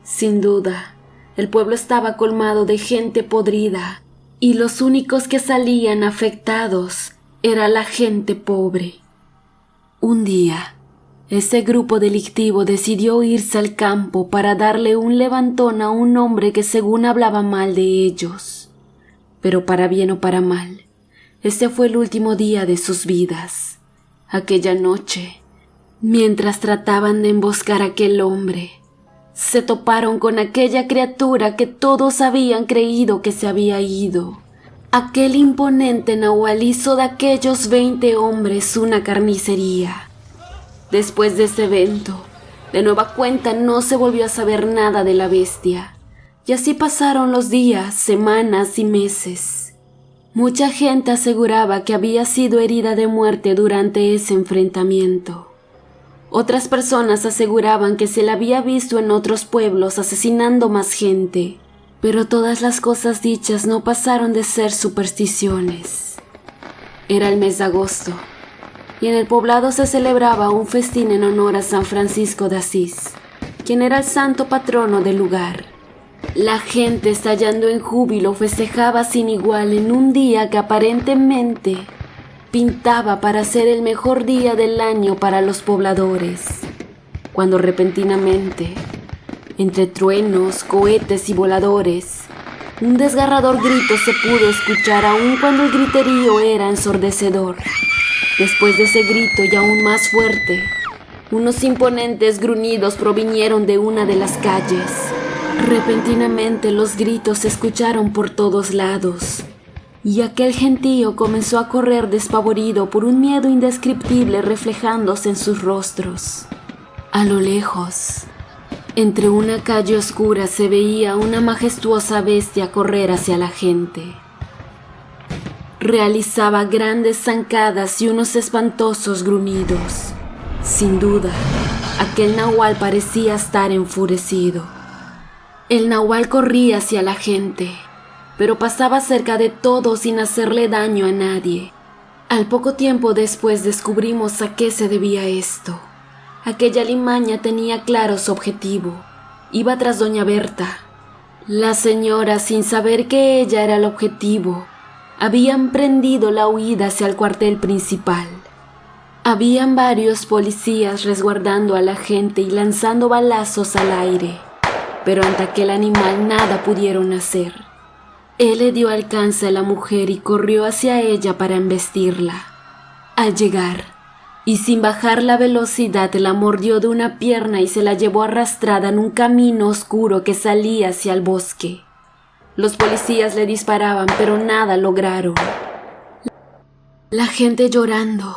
Sin duda, el pueblo estaba colmado de gente podrida y los únicos que salían afectados era la gente pobre. Un día, ese grupo delictivo decidió irse al campo para darle un levantón a un hombre que según hablaba mal de ellos. Pero para bien o para mal, este fue el último día de sus vidas. Aquella noche, mientras trataban de emboscar a aquel hombre, se toparon con aquella criatura que todos habían creído que se había ido. Aquel imponente nahual hizo de aquellos 20 hombres una carnicería. Después de ese evento, de nueva cuenta no se volvió a saber nada de la bestia, y así pasaron los días, semanas y meses. Mucha gente aseguraba que había sido herida de muerte durante ese enfrentamiento. Otras personas aseguraban que se la había visto en otros pueblos asesinando más gente, pero todas las cosas dichas no pasaron de ser supersticiones. Era el mes de agosto, y en el poblado se celebraba un festín en honor a San Francisco de Asís, quien era el santo patrono del lugar. La gente, estallando en júbilo, festejaba sin igual en un día que aparentemente pintaba para ser el mejor día del año para los pobladores, cuando repentinamente, entre truenos, cohetes y voladores, un desgarrador grito se pudo escuchar aun cuando el griterío era ensordecedor. Después de ese grito y aún más fuerte, unos imponentes gruñidos provinieron de una de las calles. Repentinamente los gritos se escucharon por todos lados, y aquel gentío comenzó a correr despavorido por un miedo indescriptible reflejándose en sus rostros. A lo lejos, entre una calle oscura se veía una majestuosa bestia correr hacia la gente. Realizaba grandes zancadas y unos espantosos gruñidos. Sin duda, aquel nahual parecía estar enfurecido. El nahual corría hacia la gente, pero pasaba cerca de todos sin hacerle daño a nadie. Al poco tiempo después descubrimos a qué se debía esto. Aquella alimaña tenía claro su objetivo. Iba tras doña Berta. La señora, sin saber que ella era el objetivo, había emprendido la huida hacia el cuartel principal. Habían varios policías resguardando a la gente y lanzando balazos al aire, pero ante aquel animal nada pudieron hacer. Él le dio alcance a la mujer y corrió hacia ella para embestirla. Al llegar, y sin bajar la velocidad, la mordió de una pierna y se la llevó arrastrada en un camino oscuro que salía hacia el bosque. Los policías le disparaban, pero nada lograron. La gente llorando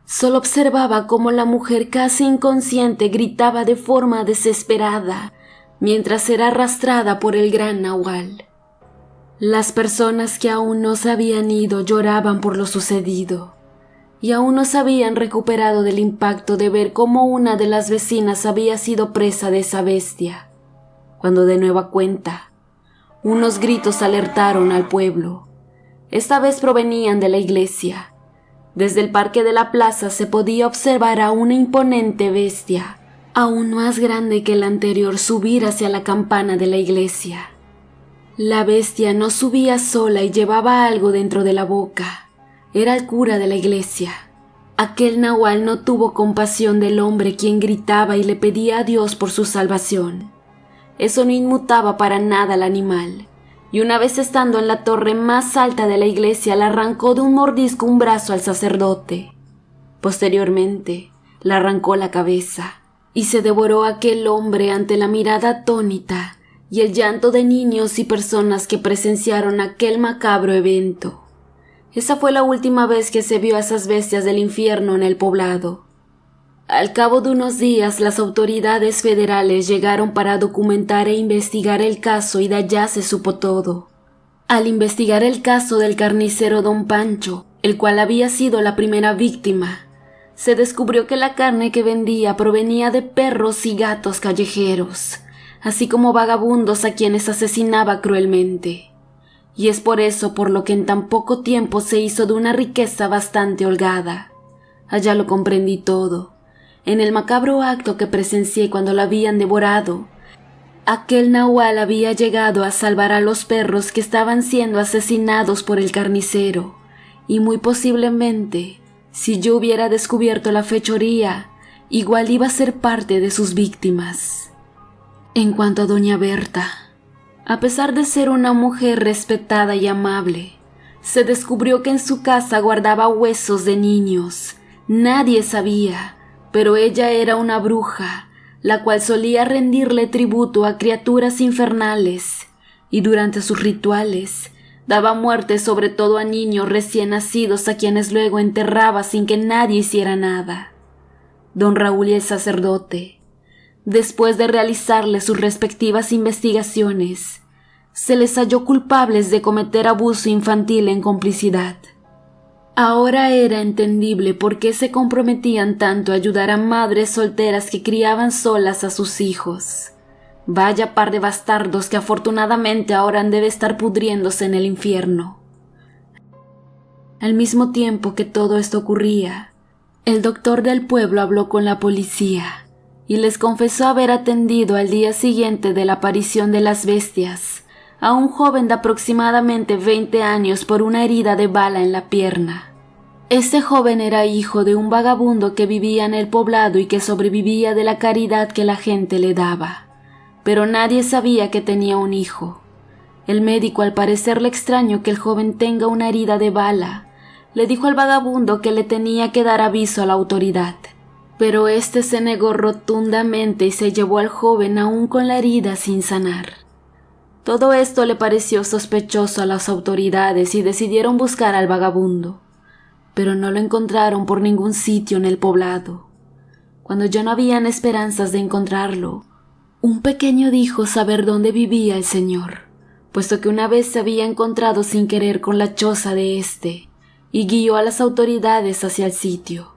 solo observaba cómo la mujer casi inconsciente gritaba de forma desesperada mientras era arrastrada por el gran nahual. Las personas que aún no se habían ido lloraban por lo sucedido y aún no se habían recuperado del impacto de ver cómo una de las vecinas había sido presa de esa bestia, cuando de nueva cuenta unos gritos alertaron al pueblo. Esta vez provenían de la iglesia. Desde el parque de la plaza se podía observar a una imponente bestia, aún más grande que la anterior, subir hacia la campana de la iglesia. La bestia no subía sola y llevaba algo dentro de la boca. Era el cura de la iglesia. Aquel nahual no tuvo compasión del hombre quien gritaba y le pedía a Dios por su salvación. Eso no inmutaba para nada al animal, y una vez estando en la torre más alta de la iglesia le arrancó de un mordisco un brazo al sacerdote. Posteriormente, le arrancó la cabeza y se devoró a aquel hombre ante la mirada atónita y el llanto de niños y personas que presenciaron aquel macabro evento. Esa fue la última vez que se vio a esas bestias del infierno en el poblado. Al cabo de unos días, las autoridades federales llegaron para documentar e investigar el caso y de allá se supo todo. Al investigar el caso del carnicero Don Pancho, el cual había sido la primera víctima, se descubrió que la carne que vendía provenía de perros y gatos callejeros, así como vagabundos a quienes asesinaba cruelmente. Y es por eso por lo que en tan poco tiempo se hizo de una riqueza bastante holgada. Allá lo comprendí todo. En el macabro acto que presencié cuando lo habían devorado, aquel nahual había llegado a salvar a los perros que estaban siendo asesinados por el carnicero, y muy posiblemente, si yo hubiera descubierto la fechoría, igual iba a ser parte de sus víctimas. En cuanto a doña Berta, a pesar de ser una mujer respetada y amable, se descubrió que en su casa guardaba huesos de niños. Nadie sabía, pero ella era una bruja, la cual solía rendirle tributo a criaturas infernales, y durante sus rituales daba muerte sobre todo a niños recién nacidos a quienes luego enterraba sin que nadie hiciera nada. Don Raúl y el sacerdote, después de realizarle sus respectivas investigaciones, se les halló culpables de cometer abuso infantil en complicidad. Ahora era entendible por qué se comprometían tanto a ayudar a madres solteras que criaban solas a sus hijos. Vaya par de bastardos que afortunadamente ahora han de estar pudriéndose en el infierno. Al mismo tiempo que todo esto ocurría, el doctor del pueblo habló con la policía y les confesó haber atendido al día siguiente de la aparición de las bestias a un joven de aproximadamente 20 años por una herida de bala en la pierna. Este joven era hijo de un vagabundo que vivía en el poblado y que sobrevivía de la caridad que la gente le daba, pero nadie sabía que tenía un hijo. El médico, al parecerle extraño que el joven tenga una herida de bala, le dijo al vagabundo que le tenía que dar aviso a la autoridad, pero éste se negó rotundamente y se llevó al joven aún con la herida sin sanar. Todo esto le pareció sospechoso a las autoridades y decidieron buscar al vagabundo, pero no lo encontraron por ningún sitio en el poblado. Cuando ya no habían esperanzas de encontrarlo, un pequeño dijo saber dónde vivía el señor, puesto que una vez se había encontrado sin querer con la choza de éste, y guió a las autoridades hacia el sitio.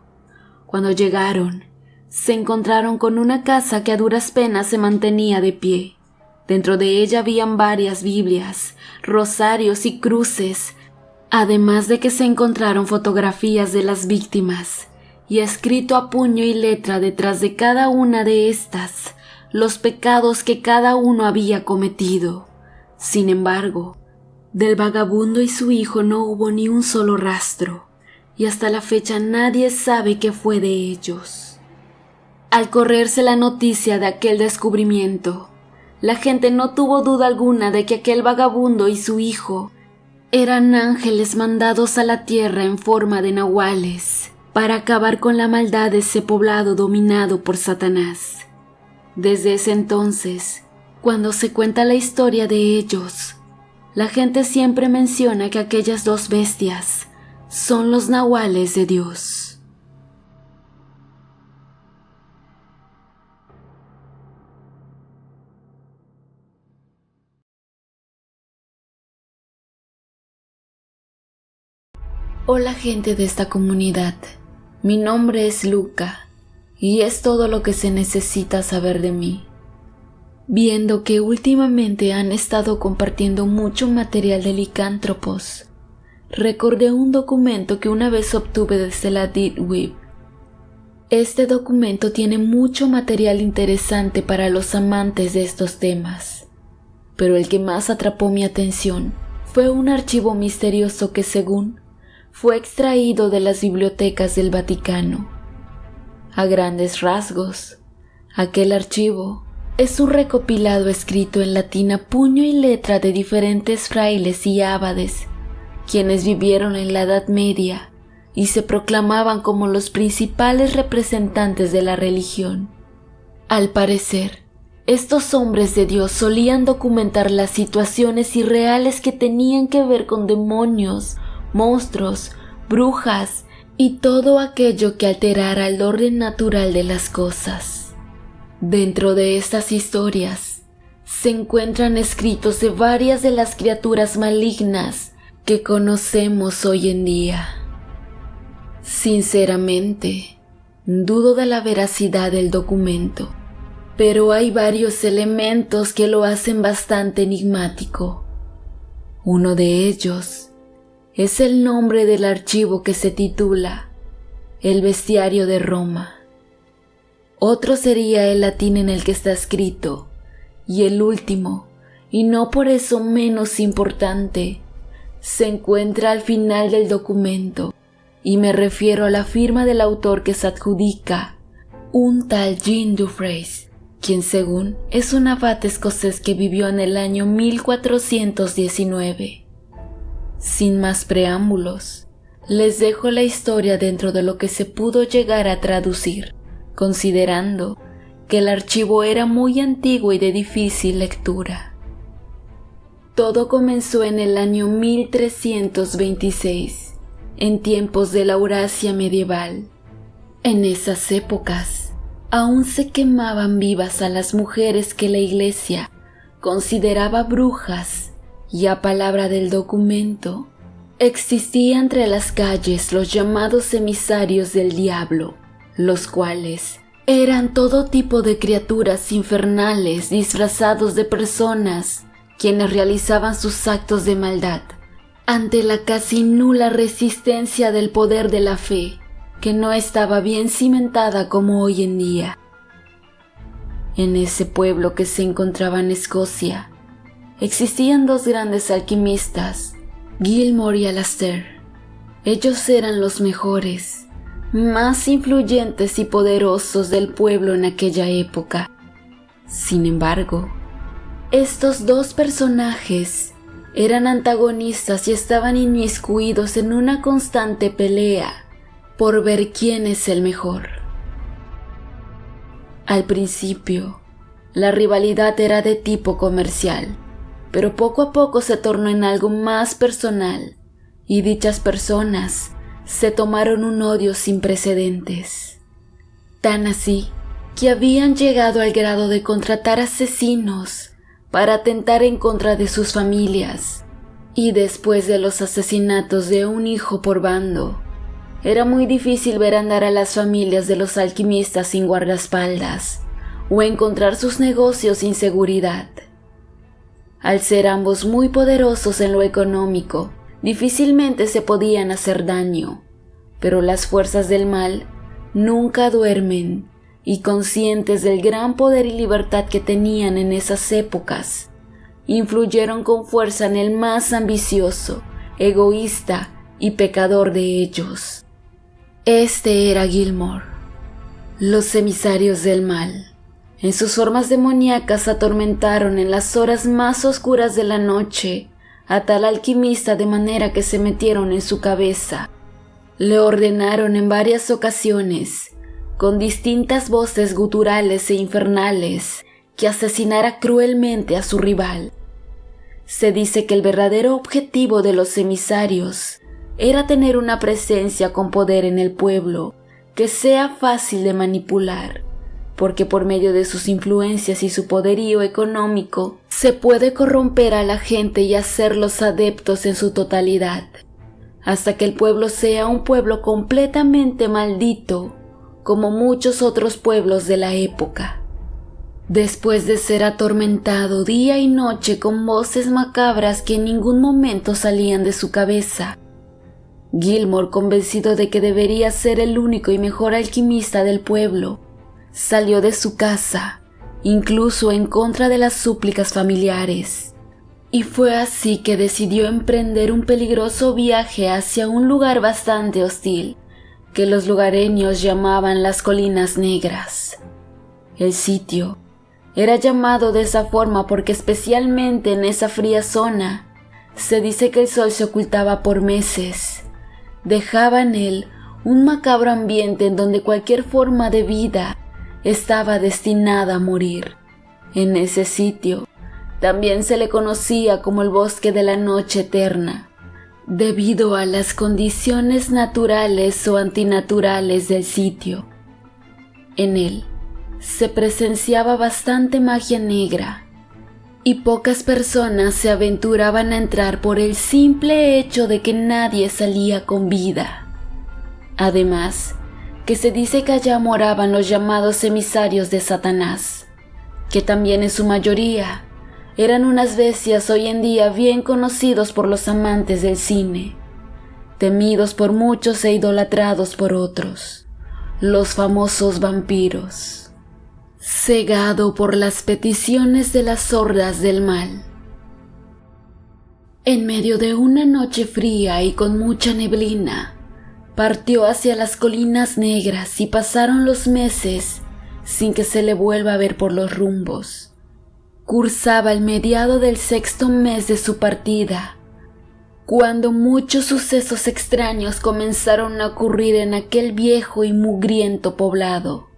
Cuando llegaron, se encontraron con una casa que a duras penas se mantenía de pie. Dentro de ella habían varias Biblias, rosarios y cruces, además de que se encontraron fotografías de las víctimas, y escrito a puño y letra detrás de cada una de estas, los pecados que cada uno había cometido. Sin embargo, del vagabundo y su hijo no hubo ni un solo rastro, y hasta la fecha nadie sabe qué fue de ellos. Al correrse la noticia de aquel descubrimiento, la gente no tuvo duda alguna de que aquel vagabundo y su hijo eran ángeles mandados a la tierra en forma de nahuales para acabar con la maldad de ese poblado dominado por Satanás. Desde ese entonces, cuando se cuenta la historia de ellos, la gente siempre menciona que aquellas dos bestias son los nahuales de Dios. Hola gente de esta comunidad, mi nombre es Luca y es todo lo que se necesita saber de mí. Viendo que últimamente han estado compartiendo mucho material de licántropos, recordé un documento que una vez obtuve desde la Deep Web. Este documento tiene mucho material interesante para los amantes de estos temas, pero el que más atrapó mi atención fue un archivo misterioso que, según, fue extraído de las bibliotecas del Vaticano. A grandes rasgos, aquel archivo es un recopilado escrito en latín a puño y letra de diferentes frailes y abades, quienes vivieron en la Edad Media y se proclamaban como los principales representantes de la religión. Al parecer, estos hombres de Dios solían documentar las situaciones irreales que tenían que ver con demonios, monstruos, brujas y todo aquello que alterara el orden natural de las cosas. Dentro de estas historias se encuentran escritos de varias de las criaturas malignas que conocemos hoy en día. Sinceramente, dudo de la veracidad del documento, pero hay varios elementos que lo hacen bastante enigmático. Uno de ellos es el nombre del archivo, que se titula El Bestiario de Roma. Otro sería el latín en el que está escrito, y el último, y no por eso menos importante, se encuentra al final del documento, y me refiero a la firma del autor que se adjudica, un tal Jean Dufresne, quien según es un abad escocés que vivió en el año 1419. Sin más preámbulos, les dejo la historia dentro de lo que se pudo llegar a traducir, considerando que el archivo era muy antiguo y de difícil lectura. Todo comenzó en el año 1326, en tiempos de la Eurasia medieval. En esas épocas, aún se quemaban vivas a las mujeres que la Iglesia consideraba brujas, y a palabra del documento, existía entre las calles los llamados emisarios del diablo, los cuales eran todo tipo de criaturas infernales disfrazados de personas, quienes realizaban sus actos de maldad ante la casi nula resistencia del poder de la fe, que no estaba bien cimentada como hoy en día. En ese pueblo que se encontraba en Escocia, existían dos grandes alquimistas, Gilmore y Alastair. Ellos eran los mejores, más influyentes y poderosos del pueblo en aquella época. Sin embargo, estos dos personajes eran antagonistas y estaban inmiscuidos en una constante pelea por ver quién es el mejor. Al principio, la rivalidad era de tipo comercial, pero poco a poco se tornó en algo más personal, y dichas personas se tomaron un odio sin precedentes. Tan así que habían llegado al grado de contratar asesinos para atentar en contra de sus familias, y después de los asesinatos de un hijo por bando, era muy difícil ver andar a las familias de los alquimistas sin guardaespaldas, o encontrar sus negocios sin seguridad. Al ser ambos muy poderosos en lo económico, difícilmente se podían hacer daño, pero las fuerzas del mal nunca duermen, y conscientes del gran poder y libertad que tenían en esas épocas, influyeron con fuerza en el más ambicioso, egoísta y pecador de ellos. Este era Gilmore. Los emisarios del mal, en sus formas demoníacas, atormentaron en las horas más oscuras de la noche a tal alquimista de manera que se metieron en su cabeza. Le ordenaron en varias ocasiones, con distintas voces guturales e infernales, que asesinara cruelmente a su rival. Se dice que el verdadero objetivo de los emisarios era tener una presencia con poder en el pueblo que sea fácil de manipular, porque por medio de sus influencias y su poderío económico se puede corromper a la gente y hacerlos adeptos en su totalidad, hasta que el pueblo sea un pueblo completamente maldito, como muchos otros pueblos de la época. Después de ser atormentado día y noche con voces macabras que en ningún momento salían de su cabeza, Gilmore, convencido de que debería ser el único y mejor alquimista del pueblo, salió de su casa, incluso en contra de las súplicas familiares, y fue así que decidió emprender un peligroso viaje hacia un lugar bastante hostil, que los lugareños llamaban las Colinas Negras. El sitio era llamado de esa forma porque especialmente en esa fría zona se dice que el sol se ocultaba por meses. Dejaba en él un macabro ambiente en donde cualquier forma de vida estaba destinada a morir. En ese sitio también se le conocía como el bosque de la noche eterna, debido a las condiciones naturales o antinaturales del sitio. En él se presenciaba bastante magia negra, y pocas personas se aventuraban a entrar por el simple hecho de que nadie salía con vida. Además, que se dice que allá moraban los llamados emisarios de Satanás, que también en su mayoría eran unas bestias hoy en día bien conocidos por los amantes del cine, temidos por muchos e idolatrados por otros, los famosos vampiros. Cegado por las peticiones de las hordas del mal. En medio de una noche fría y con mucha neblina, partió hacia las Colinas Negras y pasaron los meses sin que se le vuelva a ver por los rumbos. Cursaba el mediado del 6º mes de su partida, cuando muchos sucesos extraños comenzaron a ocurrir en aquel viejo y mugriento poblado.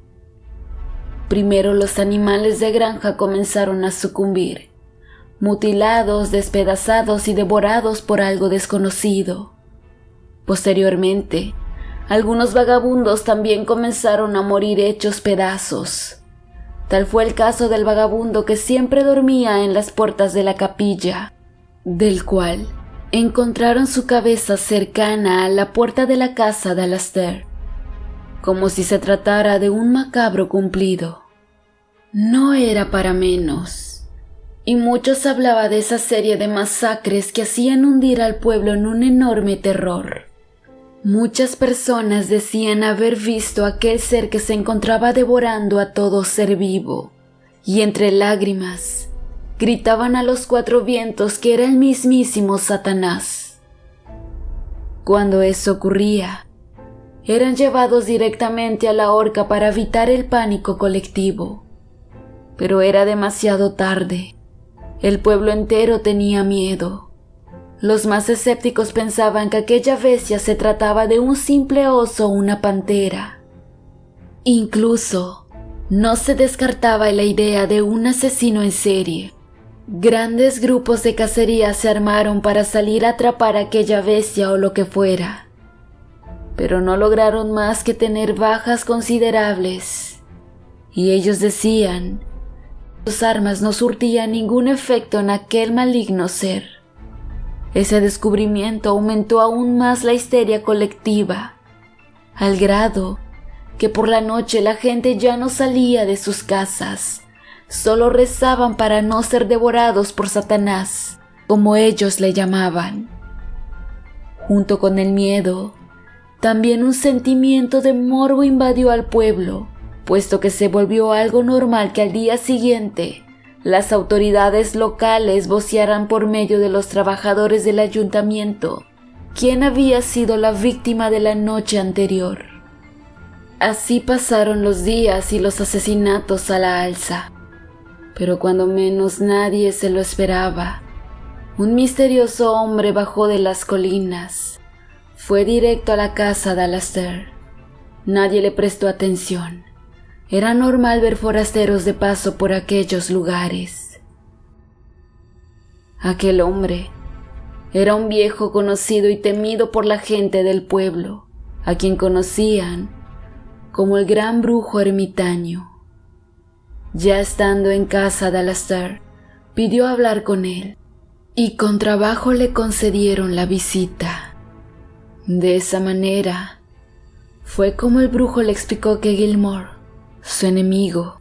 Primero los animales de granja comenzaron a sucumbir, mutilados, despedazados y devorados por algo desconocido. Posteriormente, algunos vagabundos también comenzaron a morir hechos pedazos. Tal fue el caso del vagabundo que siempre dormía en las puertas de la capilla, del cual encontraron su cabeza cercana a la puerta de la casa de Alastair, como si se tratara de un macabro cumplido. No era para menos, y muchos hablaban de esa serie de masacres que hacían hundir al pueblo en un enorme terror. Muchas personas decían haber visto a aquel ser que se encontraba devorando a todo ser vivo, y entre lágrimas gritaban a los 4 vientos que era el mismísimo Satanás. Cuando eso ocurría, eran llevados directamente a la horca para evitar el pánico colectivo. Pero era demasiado tarde. El pueblo entero tenía miedo. Los más escépticos pensaban que aquella bestia se trataba de un simple oso o una pantera. Incluso, no se descartaba la idea de un asesino en serie. Grandes grupos de cacería se armaron para salir a atrapar a aquella bestia o lo que fuera, pero no lograron más que tener bajas considerables, y ellos decían que sus armas no surtían ningún efecto en aquel maligno ser. Ese descubrimiento aumentó aún más la histeria colectiva, al grado que por la noche la gente ya no salía de sus casas, solo rezaban para no ser devorados por Satanás, como ellos le llamaban. Junto con el miedo, también un sentimiento de morbo invadió al pueblo, puesto que se volvió algo normal que al día siguiente las autoridades locales vocearan por medio de los trabajadores del ayuntamiento quién había sido la víctima de la noche anterior. Así pasaron los días y los asesinatos a la alza, pero cuando menos nadie se lo esperaba, un misterioso hombre bajó de las colinas. Fue directo a la casa de Alastair. Nadie le prestó atención. Era normal ver forasteros de paso por aquellos lugares. Aquel hombre era un viejo conocido y temido por la gente del pueblo, a quien conocían como el gran brujo ermitaño. Ya estando en casa de Alastair, pidió hablar con él, y con trabajo le concedieron la visita. De esa manera, fue como el brujo le explicó que Gilmore, su enemigo,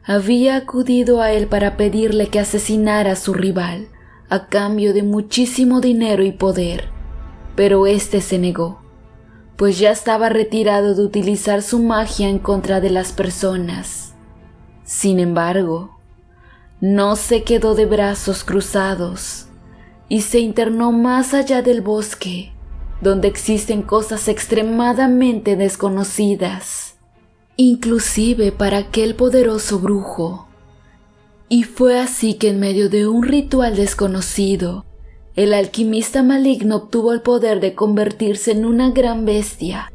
había acudido a él para pedirle que asesinara a su rival a cambio de muchísimo dinero y poder, pero éste se negó, pues ya estaba retirado de utilizar su magia en contra de las personas. Sin embargo, no se quedó de brazos cruzados y se internó más allá del bosque, donde existen cosas extremadamente desconocidas, inclusive para aquel poderoso brujo. Y fue así que en medio de un ritual desconocido, el alquimista maligno obtuvo el poder de convertirse en una gran bestia,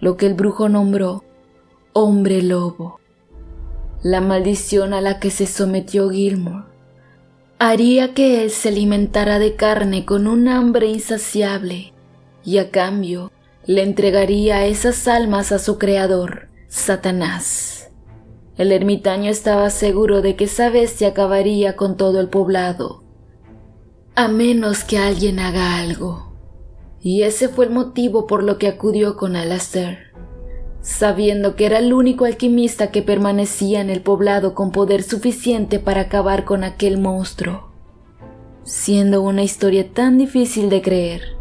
lo que el brujo nombró Hombre Lobo. La maldición a la que se sometió Gilmore haría que él se alimentara de carne con un hambre insaciable, y a cambio le entregaría esas almas a su creador, Satanás. El ermitaño estaba seguro de que esa bestia acabaría con todo el poblado, a menos que alguien haga algo, y ese fue el motivo por lo que acudió con Alastair, sabiendo que era el único alquimista que permanecía en el poblado con poder suficiente para acabar con aquel monstruo. Siendo una historia tan difícil de creer,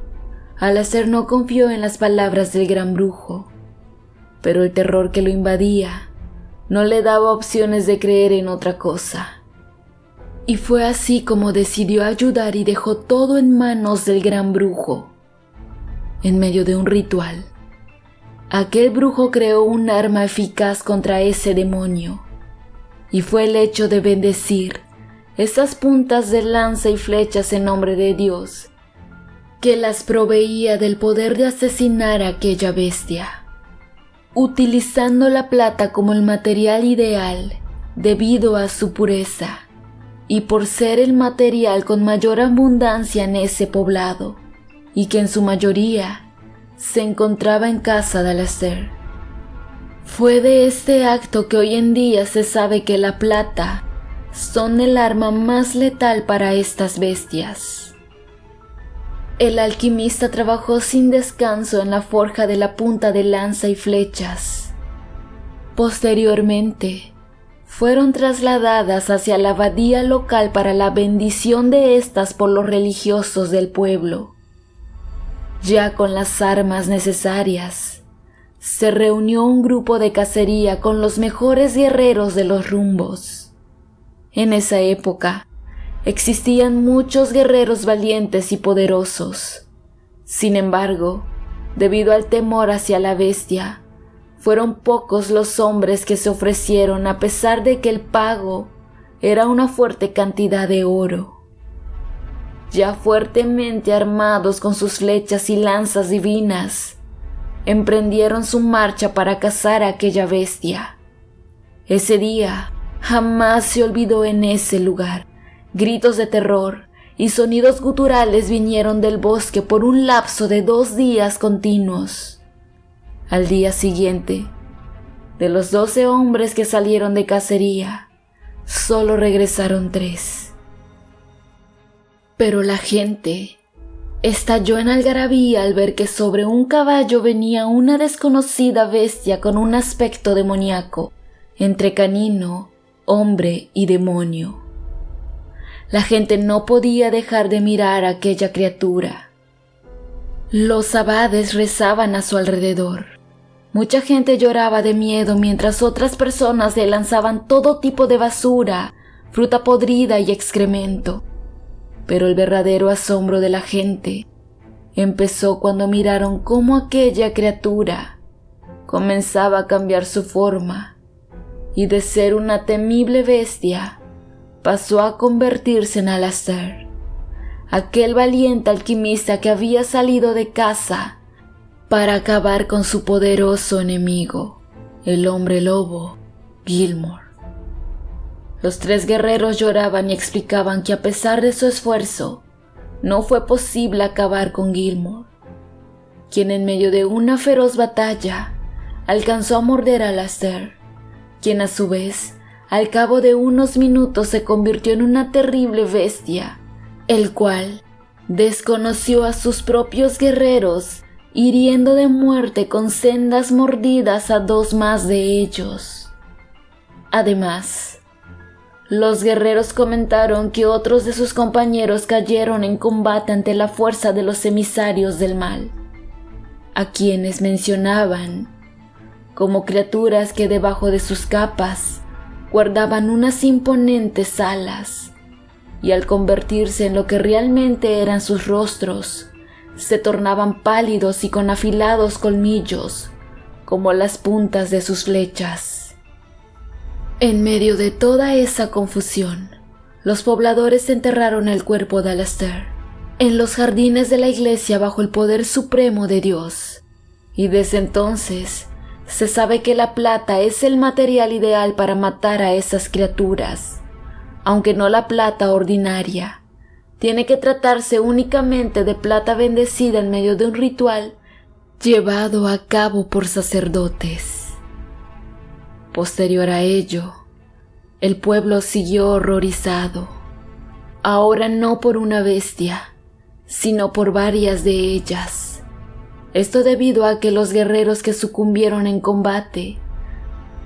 Alastair no confió en las palabras del gran brujo, pero el terror que lo invadía no le daba opciones de creer en otra cosa. Y fue así como decidió ayudar y dejó todo en manos del gran brujo. En medio de un ritual, aquel brujo creó un arma eficaz contra ese demonio, y fue el hecho de bendecir esas puntas de lanza y flechas en nombre de Dios que las proveía del poder de asesinar a aquella bestia, utilizando la plata como el material ideal debido a su pureza y por ser el material con mayor abundancia en ese poblado, y que en su mayoría se encontraba en casa de Alastair. Fue de este acto que hoy en día se sabe que la plata son el arma más letal para estas bestias. El alquimista trabajó sin descanso en la forja de la punta de lanza y flechas. Posteriormente, fueron trasladadas hacia la abadía local para la bendición de estas por los religiosos del pueblo. Ya con las armas necesarias, se reunió un grupo de cacería con los mejores guerreros de los rumbos. En esa época, existían muchos guerreros valientes y poderosos. Sin embargo, debido al temor hacia la bestia, fueron pocos los hombres que se ofrecieron a pesar de que el pago era una fuerte cantidad de oro. Ya fuertemente armados con sus flechas y lanzas divinas, emprendieron su marcha para cazar a aquella bestia. Ese día jamás se olvidó en ese lugar. Gritos de terror y sonidos guturales vinieron del bosque por un lapso de 2 días continuos. Al día siguiente, de los 12 hombres que salieron de cacería, solo regresaron 3. Pero la gente estalló en algarabía al ver que sobre un caballo venía una desconocida bestia con un aspecto demoníaco, entre canino hombre y demonio. La gente no podía dejar de mirar a aquella criatura. Los abades rezaban a su alrededor. Mucha gente lloraba de miedo mientras otras personas le lanzaban todo tipo de basura, fruta podrida y excremento. Pero el verdadero asombro de la gente empezó cuando miraron cómo aquella criatura comenzaba a cambiar su forma y de ser una temible bestia pasó a convertirse en Alastor, aquel valiente alquimista que había salido de casa para acabar con su poderoso enemigo, el hombre lobo, Gilmore. Los 3 guerreros lloraban y explicaban que a pesar de su esfuerzo, no fue posible acabar con Gilmore, quien en medio de una feroz batalla alcanzó a morder a Alastor, quien a su vez, al cabo de unos minutos se convirtió en una terrible bestia, el cual desconoció a sus propios guerreros, hiriendo de muerte con sendas mordidas a 2 más de ellos. Además, los guerreros comentaron que otros de sus compañeros cayeron en combate ante la fuerza de los emisarios del mal, a quienes mencionaban como criaturas que debajo de sus capas guardaban unas imponentes alas, y al convertirse en lo que realmente eran sus rostros, se tornaban pálidos y con afilados colmillos, como las puntas de sus flechas. En medio de toda esa confusión, los pobladores enterraron el cuerpo de Alastor en los jardines de la iglesia bajo el poder supremo de Dios, y desde entonces se sabe que la plata es el material ideal para matar a esas criaturas, aunque no la plata ordinaria. Tiene que tratarse únicamente de plata bendecida en medio de un ritual llevado a cabo por sacerdotes. Posterior a ello, el pueblo siguió horrorizado, ahora no por una bestia, sino por varias de ellas. Esto debido a que los guerreros que sucumbieron en combate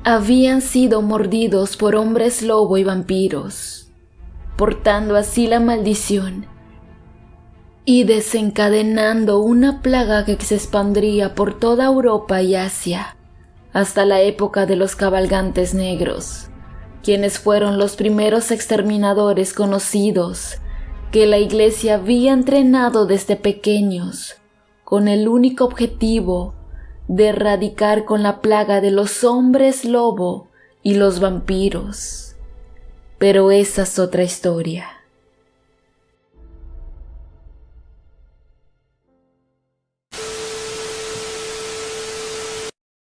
habían sido mordidos por hombres lobo y vampiros, portando así la maldición y desencadenando una plaga que se expandría por toda Europa y Asia hasta la época de los cabalgantes negros, quienes fueron los primeros exterminadores conocidos que la iglesia había entrenado desde pequeños con el único objetivo de erradicar con la plaga de los hombres lobo y los vampiros. Pero esa es otra historia.